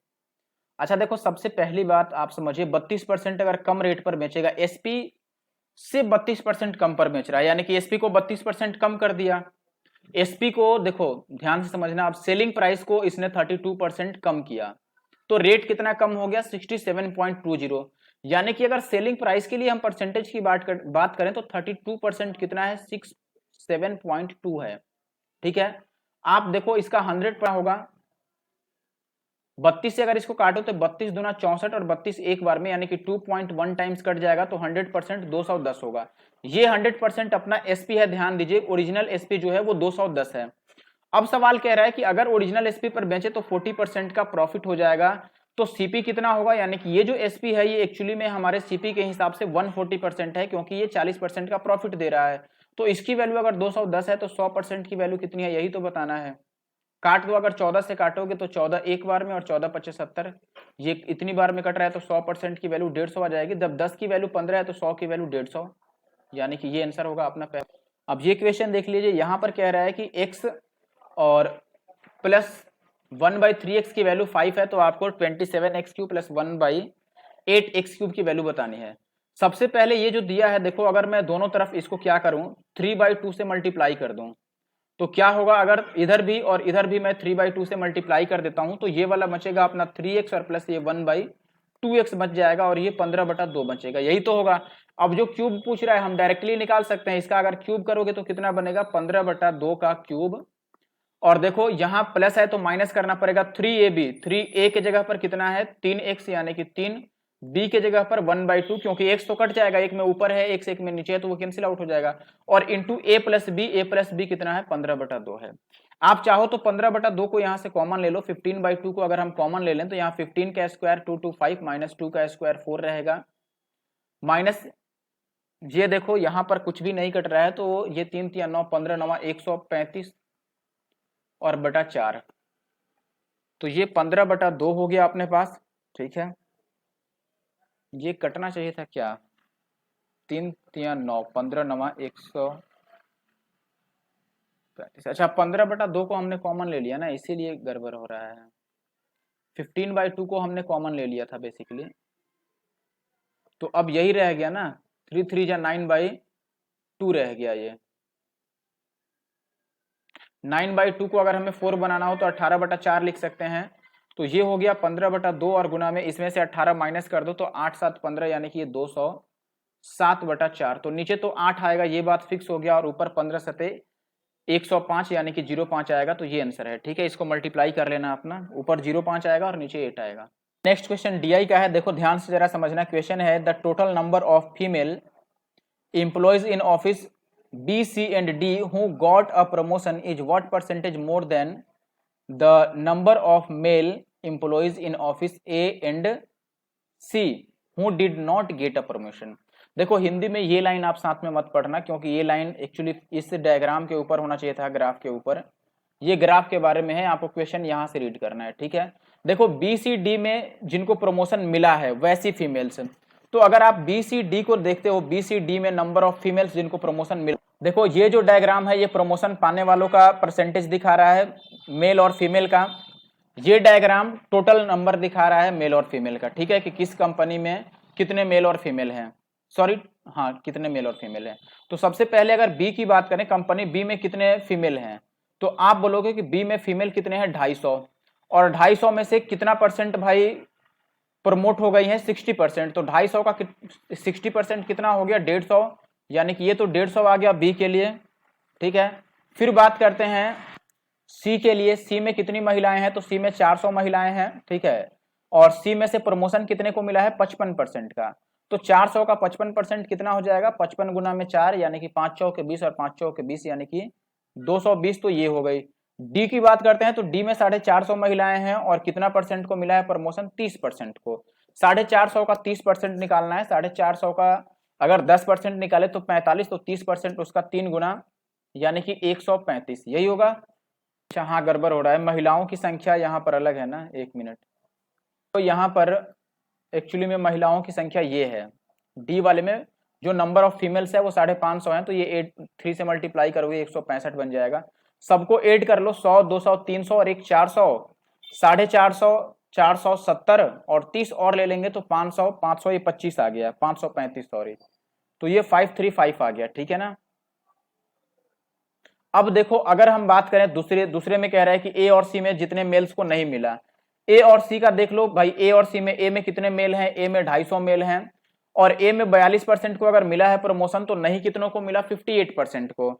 अच्छा देखो, सबसे पहली बात आप समझिए, 32% अगर कम रेट पर बेचेगा, एसपी से 32% कम पर बेच रहा है, यानी कि एसपी को 32% कम कर दिया। एसपी को देखो ध्यान से समझना, अब सेलिंग प्राइस को इसने 32% कम किया, तो रेट कितना कम हो गया, 67.20, यानी कि अगर सेलिंग प्राइस के लिए हम परसेंटेज की बात करें तो 32% कितना है, 67.2 है। ठीक है, आप देखो इसका 100 पर होगा, 32 से अगर इसको काटो तो 32 दूना 64 और 32 एक बार में, यानी कि 2.1 टाइम्स कट जाएगा, तो 100% 210 होगा। ये 100% अपना एसपी है, ध्यान दीजिए, ओरिजिनल एसपी जो है वो 210 है। अब सवाल कह रहा है कि अगर ओरिजिनल एसपी पर बेचे तो 40% का प्रॉफिट हो जाएगा, तो सीपी कितना होगा, यानी कि ये जो एसपी है ये एक्चुअली में हमारे सीपी के हिसाब से 140% है, क्योंकि ये 40% का प्रॉफिट दे रहा है। तो इसकी वैल्यू अगर 210 है तो 100% की वैल्यू कितनी है, यही तो बताना है। काट दो, अगर 14 से काटोगे तो 14 एक बार में और 14 25 70, ये इतनी बार में कट रहा है, तो 100% की वैल्यू 150 आ जाएगी। जब 10 की वैल्यू 15 है तो 100 की वैल्यू 150, यानी कि ये आंसर होगा अपना पहला। अब ये क्वेश्चन देख लीजिए, यहां पर कह रहा है कि x और प्लस 1/3x की वैल्यू 5 है, तो आपको 27x³ प्लस 1/8x³ की वैल्यू बतानी है। सबसे पहले ये जो दिया है देखो, अगर मैं दोनों तरफ इसको क्या करूं, 3/2 से मल्टीप्लाई कर दूं तो क्या होगा, अगर इधर भी और इधर भी मैं 3/2 से मल्टीप्लाई कर देता हूं तो ये वाला बचेगा अपना 3x और प्लस ये 1/2x बच जाएगा, और ये 15/2 बचेगा, यही तो होगा। अब जो क्यूब पूछ रहा है हम डायरेक्टली निकाल सकते हैं, इसका अगर क्यूब करोगे तो कितना बनेगा, 15/2 का क्यूब, और देखो यहां प्लस है तो माइनस करना पड़ेगा, 3ab, 3a के जगह पर कितना है 3x, यानी कि 3b के जगह पर 1/2, क्योंकि x तो कट जाएगा, एक में ऊपर है x एक में नीचे है, तो वो कैंसिल आउट हो जाएगा, और इंटू a प्लस b कितना है 15/2 है। आप चाहो तो 15/2 को यहां से कॉमन ले लो, 15/2 को अगर हम कॉमन ले लें तो यहाँ 15 का स्क्वायर 225 माइनस 2 का स्क्वायर 4 रहेगा, माइनस ये देखो यहां पर कुछ भी नहीं कट रहा है, तो ये 3 3 9 15 9 135 और बटा 4, तो ये 15/2 हो गया अपने पास। ठीक है, ये कटना चाहिए था क्या, 3 3 9 15 9 135, अच्छा 15/2 को हमने कॉमन ले लिया ना, इसीलिए गड़बड़ हो रहा है। 15/2 को हमने कॉमन ले लिया था बेसिकली, तो अब यही रह गया ना, 3 3 जा 9/2 रह गया, ये 9/2 को अगर हमें 4 बनाना हो तो 18/4 लिख सकते हैं, तो ये हो गया 15/2, और गुना में इसमें से 18 माइनस कर दो तो 8 7 15, यानी कि ये 207/4, तो नीचे तो 8 आएगा, ये बात फिक्स हो गया, और ऊपर 15 सते 105, यानी कि 05 आएगा, तो ये आंसर है। ठीक है, इसको मल्टीप्लाई कर लेना अपना, ऊपर 05 आएगा और नीचे 8 आएगा। नेक्स्ट क्वेश्चन DI का है, देखो ध्यान से जरा समझना, क्वेश्चन है the total number of female employees in office B, C and D who got a promotion is what percentage more than the number of male employees in office A and C who did not get a promotion। देखो हिंदी में ये line आप साथ में मत पढ़ना, क्योंकि ये लाइन एक्चुअली इस डायग्राम के ऊपर होना चाहिए था, ग्राफ के ऊपर, ये ग्राफ के बारे में है, आपको क्वेश्चन यहाँ से रीड करना है। ठीक है, देखो B, C, D में जिनको प्रमोशन मिला है वैसी फीमेल्स, तो अगर आप B, C, D को देखते हो, B, C, D में नंबर ऑफ फीमेल्स जिनको प्रमोशन मिला, देखो ये जो डायग्राम है ये प्रमोशन पाने वालों का परसेंटेज दिखा रहा है, मेल और फीमेल का, ये डायग्राम टोटल नंबर दिखा रहा है मेल और फीमेल का। ठीक है, कि किस कंपनी में कितने मेल और फीमेल हैं, सॉरी हाँ कितने मेल और फीमेल हैं। तो सबसे पहले अगर बी की बात करें, कंपनी बी में कितने फीमेल हैं, तो आप बोलोगे कि बी में फीमेल कितने हैं 250, और 250 में से कितना परसेंट भाई प्रमोट हो गई है 60%, तो 250 का 60% कितना हो गया 150, यानी कि ये तो 150 आ गया बी के लिए। ठीक है, फिर बात करते हैं सी के लिए। सी में कितनी महिलाएं हैं, तो सी में 400 महिलाएं हैं, ठीक है। और सी में से प्रमोशन कितने को मिला है, 55% का। तो 400 का 55% कितना हो जाएगा, 55 गुना में 4 यानी कि 5 चौक के 20 और 5 चौक के 20 यानी कि 220। तो ये हो गई। डी की बात करते हैं तो डी में 450 महिलाएं हैं और कितना परसेंट को मिला है प्रमोशन, 30% को। 450 का 30% निकालना है। 450 का अगर 10% निकाले तो 45, तो 30% उसका 3 गुना यानी कि 135, यही होगा। अच्छा हाँ, गड़बड़ हो रहा है, महिलाओं की संख्या यहाँ पर अलग है ना, 1 मिनट। तो यहाँ पर एक्चुअली में महिलाओं की संख्या ये है, डी वाले में जो नंबर ऑफ फीमेल्स है वो 550 है, तो ये 3 से मल्टीप्लाई करोगे 165 बन जाएगा। सबको ऐड कर लो, 100, 200, 300 और एक 400, 450, 470 और 30 और ले लेंगे तो 500, 500 ये 25 आ गया, 535 सॉरी। तो ये 535 आ गया, ठीक है ना। अब देखो अगर हम बात करें दूसरे में कह रहा है कि ए और सी में जितने मेल्स को नहीं मिला, ए और सी का देख लो भाई। ए और सी में, ए में कितने मेल हैं, ए में 250 मेल हैं और ए में 42% को अगर मिला है प्रमोशन, तो नहीं कितनों को मिला, 58% को।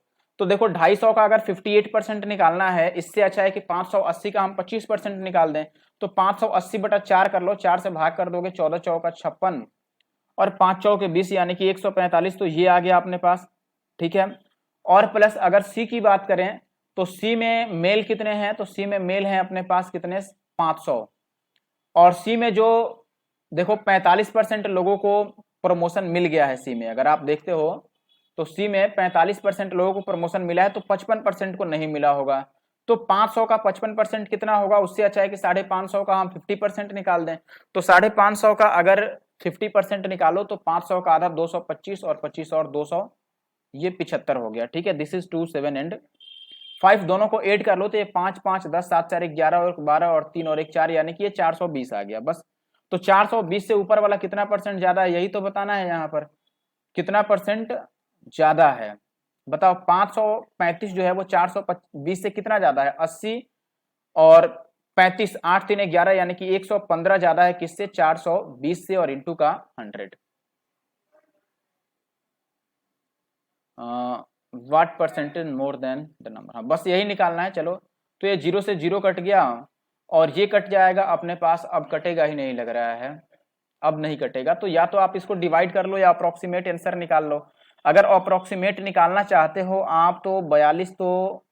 तो देखो 250 का अगर 58% निकालना है, इससे अच्छा है कि 580 का हम 25% निकाल दें। तो 580/4 कर लो, 4 से भाग कर दोगे, 14 चौका 56 और 5 चौके 20 यानी कि 145। तो ये आ गया अपने पास, ठीक है। और प्लस अगर सी की बात करें तो सी में मेल कितने हैं, तो सी में मेल हैं अपने पास कितने, 500। और सी में जो देखो 45% लोगों को प्रमोशन मिल गया है सी में, अगर आप देखते हो तो सी में 45% लोगों को प्रमोशन मिला है, तो 55% को नहीं मिला होगा। तो 500 का 55% कितना होगा, उससे अच्छा है कि 550 का हम 50% निकाल दें। तो 550 का अगर 50% निकालो तो 500 का आधा 225 और 25 और 200 ये 75 हो गया, ठीक है। दिस इज 2, 7 एंड 5 दोनों को ऐड कर लो तो ये 5, 5, 10, 7, 4, 11 और 12 और 3 और 1, 4 यानी कि ये 420 आ गया बस। तो 420 से ऊपर वाला कितना परसेंट ज्यादा है, यही तो बताना है यहाँ पर, कितना परसेंट ज्यादा है बताओ। 535 जो है वो 420 से कितना ज्यादा है, 80 और 35, 8, 3, 11 यानी कि 115 ज्यादा है किससे, 420 से, और इंटू का 100। What percentage more than the number, हाँ बस यही निकालना है। चलो तो ये 0 से 0 कट गया और ये कट जाएगा अपने पास, अब कटेगा ही नहीं लग रहा है, अब नहीं कटेगा। तो या तो आप इसको डिवाइड कर लो या अप्रोक्सीमेट आंसर निकाल लो। अगर अप्रोक्सीमेट निकालना चाहते हो आप तो 42 तो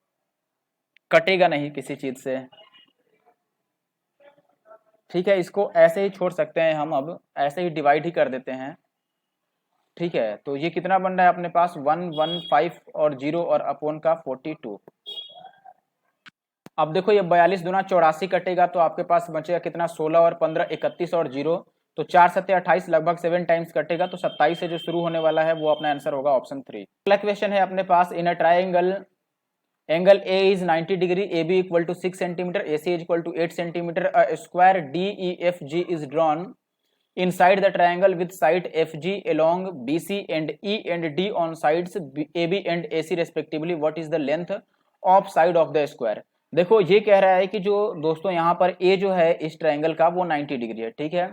कटेगा नहीं किसी चीज से, ठीक है। इसको ऐसे ही छोड़ सकते हैं हम, अब ऐसे ही डिवाइड ही कर देते हैं, ठीक है। तो ये कितना बन रहा है अपने पास, 115 और 0 और अपोन का 42। अब देखो ये 42 दूना 84 कटेगा तो आपके पास बचेगा कितना, 16 और 15 31 और 0, तो 4 सत्ते 28 लगभग 7 टाइम्स कटेगा। तो 27 से जो शुरू होने वाला है वो अपना आंसर होगा ऑप्शन 3। अगला क्वेश्चन है अपने पास, in a triangle angle A is 90 degree, A B equal to 6 centimetre, A C equal to 8 centimetre, a square D E F G is drawn inside the triangle with side FG along BC and E and D on sides AB and AC respectively, what is the length of side of the square। देखो ये कह रहा है कि जो दोस्तों यहाँ पर A जो है इस ट्रायंगल का वो 90 डिग्री है, ठीक है।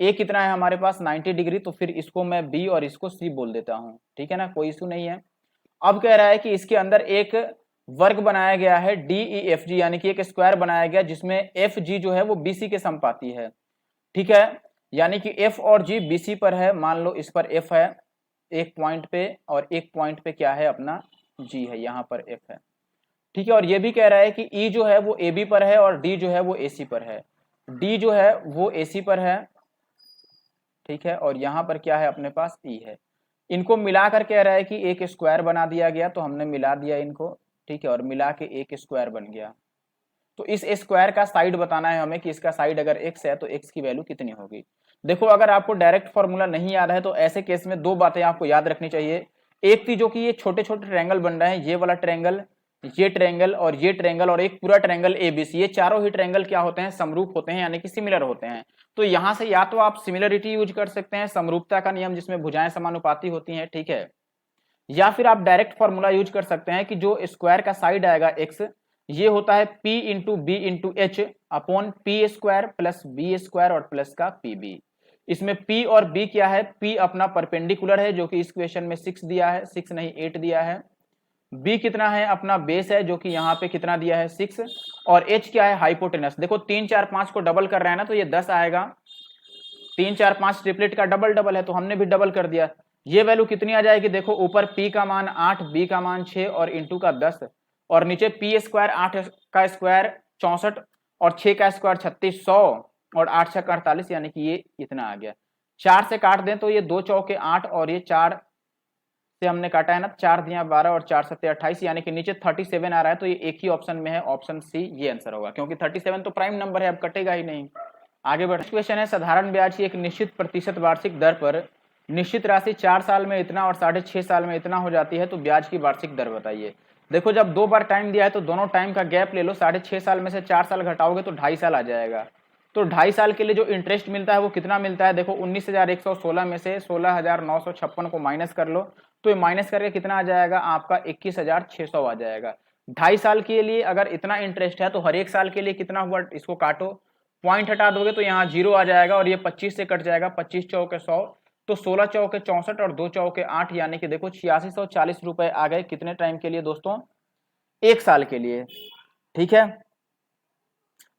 A कितना है हमारे पास 90 डिग्री, तो फिर इसको मैं B और इसको C बोल देता हूँ, ठीक है ना, कोई इशू नहीं है। अब कह रहा है कि इसके अंदर एक वर्ग बनाया गया है DEFG यानी कि एक स्क्वायर बनाया गया जिसमें FG जो है वो BC के समपाती है, ठीक है। यानी कि F और G BC पर है, मान लो इस पर F है एक पॉइंट पे और एक पॉइंट पे क्या है अपना G है, यहाँ पर F है, ठीक है। और ये भी कह रहा है कि E जो है वो AB पर है और D जो है वो AC पर है, D जो है वो AC पर है, ठीक है। और यहाँ पर क्या है अपने पास E है। इनको मिलाकर कह रहा है कि एक स्क्वायर बना दिया गया, तो हमने मिला दिया इनको, ठीक है, और मिला के एक स्क्वायर बन गया। तो इस स्क्वायर का साइड बताना है हमें कि इसका साइड अगर x है तो x की वैल्यू कितनी होगी। देखो अगर आपको डायरेक्ट फॉर्मूला नहीं याद है तो ऐसे केस में दो बातें आपको याद रखनी चाहिए। एक थी जो कि ये छोटे छोटे ट्रायंगल बन रहे हैं, ये वाला ट्रायंगल, ये ट्रायंगल और ये ट्रायंगल और एक पूरा ट्रायंगल एबीसी, ये चारों ही ट्रायंगल क्या होते हैं, समरूप होते हैं यानी कि सिमिलर होते हैं। तो यहाँ से या तो आप सिमिलरिटी यूज कर सकते हैं, समरूपता का नियम जिसमें भुजाएं समानुपाती होती हैं, ठीक है, या फिर आप डायरेक्ट फॉर्मूला यूज कर सकते हैं कि जो स्क्वायर का साइड आएगा x ये होता है p into B into H upon P square plus B square और प्लस का पी बी। इसमें p और b क्या है, p अपना परपेंडिकुलर है जो कि इस क्वेश्चन में 6 दिया है, 6 नहीं 8 दिया है, बी कितना है, अपना बेस है जो कि यहाँ पे कितना दिया है 6, और एच क्या है, हाइपोटेनस। देखो 3 4 5 को डबल कर रहे हैं ना, तो ये 10 आएगा। 3 4 5 ट्रिपलेट का डबल डबल है, तो हमने भी डबल कर दिया। ये वैल्यू कितनी आ जाएगी, देखो ऊपर पी का मान 8, बी का मान 6 और इंटू का 10, और नीचे पी स्क्वायर 8 का स्क्वायर 64 और 6 का स्क्वायर 36, 100 और 8 6 48, यानी कि ये इतना आ गया। 4 से काट दें तो ये 2 चौके 8 और ये 4 से हमने काटा है ना, 4 दिया 12 और 4 सत्ते 28, यानी कि नीचे 37 आ रहा है। तो ये एक ही ऑप्शन में है, ऑप्शन सी ये आंसर होगा, क्योंकि 37 तो प्राइम नंबर है, अब कटेगा ही नहीं। आगे बढ़ते क्वेश्चन है, साधारण ब्याज की एक निश्चित प्रतिशत वार्षिक दर पर निश्चित राशि 4 साल में इतना और 6.5 साल में इतना हो जाती है, तो ब्याज की वार्षिक दर बताइए। देखो जब 2 बार टाइम दिया है तो दोनों टाइम का गैप ले लो, 6.5 साल में से 4 साल घटाओगे तो 2.5 साल आ जाएगा। तो 2.5 साल के लिए जो इंटरेस्ट मिलता है वो कितना मिलता है, देखो 19,116 में से 16,956 को माइनस कर लो, तो ये माइनस करके कितना आ जाएगा आपका 21,600 आ जाएगा। 2.5 साल के लिए अगर इतना इंटरेस्ट है तो हर एक साल के लिए कितना हुआ, इसको काटो, पॉइंट हटा दोगे तो यहाँ 0 आ जाएगा, और ये 25 से कट जाएगा, 25 चौके 100, तो 16 चौके 64 और 2 चौके 8, यानी कि देखो 8640 रुपए आ गए। कितने टाइम के लिए दोस्तों, 1 साल के लिए। ठीक है,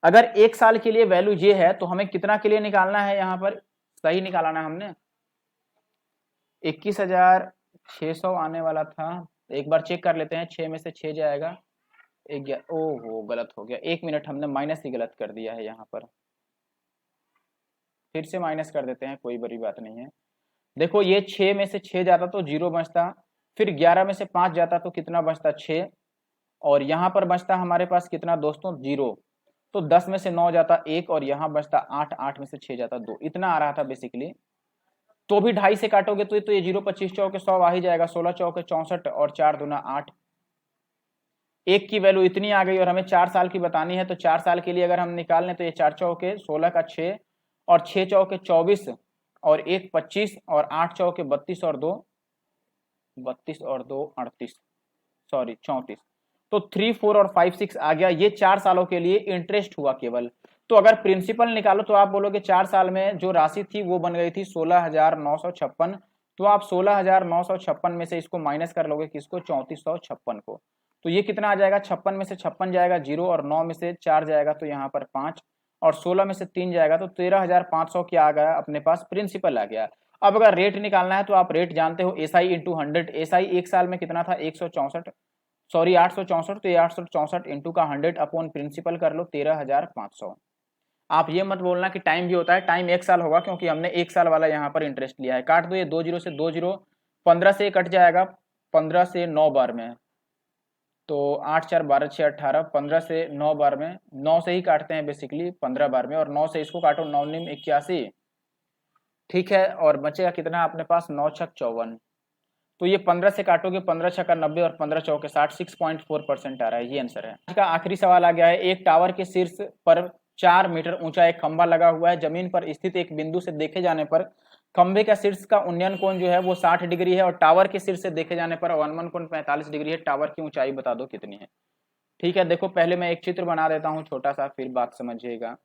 अगर 1 साल के लिए वैल्यू ये है तो हमें कितना के लिए निकालना है, यहाँ पर सही निकालना है हमने, 21,600 आने वाला था। एक बार चेक कर लेते हैं, 6 में से 6 जाएगा, ओहो गलत हो गया, 1 मिनट, हमने माइनस ही गलत कर दिया है यहाँ पर, फिर से माइनस कर देते हैं, कोई बड़ी बात नहीं है। देखो ये 6 में से 6 जाता तो 0 बचता, फिर 11 में से 5 जाता तो कितना बचता 6, और यहाँ पर बचता हमारे पास कितना दोस्तों 0, तो 10 में से 9 जाता 1, और यहाँ बचता 8, 8 में से 6 जाता 2, इतना आ रहा था बेसिकली। तो भी 2.5 से काटोगे तो ये 0, 25 चौके 100 आ ही जाएगा, 16 चौके 64 और 4 दूना 8, एक की वैल्यू इतनी आ गई, और हमें 4 साल की बतानी है। तो 4 साल के लिए अगर हम निकाल लें तो ये 4 चौके 16 का 6 और 6 चौके 24 और 1 25 और 8 चौके 32 और 2 38, सॉरी 34, तो 3 4 और 5 6 आ गया। ये 4 सालों के लिए इंटरेस्ट हुआ केवल। तो अगर प्रिंसिपल निकालो तो आप बोलोगे 4 साल में जो राशि थी वो बन गई थी 16,956, तो आप 16,956 में से इसको माइनस कर लोगे किसको, 3456 को, तो ये कितना आ जाएगा, 56 में से 56 जाएगा 0, और 9 में से 4 जाएगा तो यहाँ पर 5, और 16 में से 3 जाएगा तो 13,500 क्या आ गया अपने पास, प्रिंसिपल आ गया। अब अगर रेट निकालना है तो आप रेट जानते हो, एसआई इंटू 100, एसआई 1 साल में कितना था 164, सॉरी 864, तो ये 864 इंटू का 100 अपॉन प्रिंसिपल कर लो 13,500। आप ये मत बोलना कि टाइम भी होता है, टाइम 1 साल होगा क्योंकि हमने 1 साल वाला यहाँ पर इंटरेस्ट लिया है। काट दो, ये 2 0 से 2 0, 15 से कट जाएगा, 15 से 9 बार में, तो 8 4 12 6 18, 15 से 9 बार में, 9 से ही काटते हैं बेसिकली 15 बार में, और 9 से इसको काटो 9 9 81, ठीक है, और बचेगा कितना अपने पास 9 6 54, तो ये 15 से काटोगे 15 6 का 90 और 15 चौके 60, 6.4% आ रहा है, ये आंसर है। आज का आखिरी सवाल आ गया है, एक टावर के शीर्ष पर 4 मीटर ऊंचा एक खंभा लगा हुआ है, जमीन पर स्थित एक बिंदु से देखे जाने पर खंभे का शीर्ष का उन्नयन कोण जो है वो 60 डिग्री है, और टावर के शीर्ष से देखे जाने पर अवनमन कोण 45 डिग्री है। टावर की ऊंचाई बता दो कितनी है। ठीक है, देखो पहले मैं एक चित्र बना देता हूँ छोटा सा, फिर बात समझिएगा।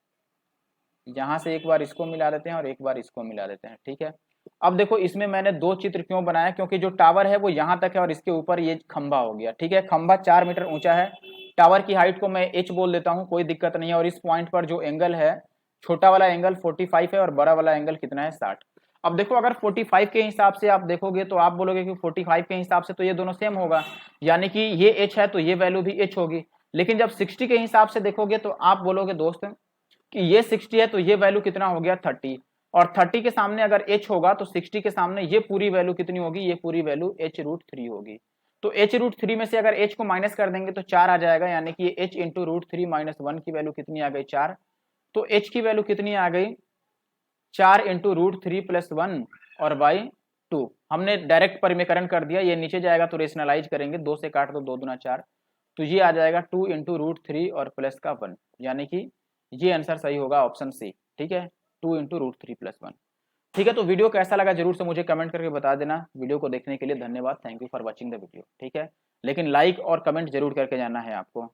यहाँ से एक बार इसको मिला देते हैं और एक बार इसको मिला देते हैं, ठीक है। अब देखो इसमें मैंने 2 चित्र क्यों बनाया, क्योंकि जो टावर है वो यहाँ तक है और इसके ऊपर ये खंभा हो गया, ठीक है। खंभा 4 मीटर ऊंचा है, टावर की हाइट को मैं h बोल देता हूँ, कोई दिक्कत नहीं है, और इस पॉइंट पर जो एंगल है, छोटा वाला एंगल 45 है और बड़ा वाला एंगल कितना है 60। अब देखो अगर 45 के हिसाब से आप देखोगे तो आप बोलोगे कि 45 के हिसाब से तो ये दोनों सेम होगा, यानी कि ये h है तो ये वैल्यू भी h होगी। लेकिन जब 60 के हिसाब से देखोगे तो आप बोलोगे दोस्त कि ये 60 है तो ये वैल्यू कितना हो गया 30, और 30 के सामने अगर h होगा तो 60 के सामने ये पूरी वैल्यू कितनी होगी, ये पूरी वैल्यू h√3 होगी। तो h√3 में से अगर h को माइनस कर देंगे तो 4 आ जाएगा, यानी कि h इंटू √3 माइनस 1 की वैल्यू कितनी आ गई 4, तो h की वैल्यू कितनी आ गई 4 इंटू √3 प्लस 1 और बाई 2। हमने डायरेक्ट परिमेकरण कर दिया, ये नीचे जाएगा तो रेशनलाइज करेंगे, 2 से काट दो 2 दूना 4, तो ये आ जाएगा 2 इंटू √3 और प्लस का 1, यानी कि ये आंसर सही होगा ऑप्शन सी, ठीक है, 2 इंटू √3 प्लस 1। ठीक है, तो वीडियो कैसा लगा जरूर से मुझे कमेंट करके बता देना। वीडियो को देखने के लिए धन्यवाद, thank you for watching the video, ठीक है। लेकिन लाइक और कमेंट जरूर करके जाना है आपको।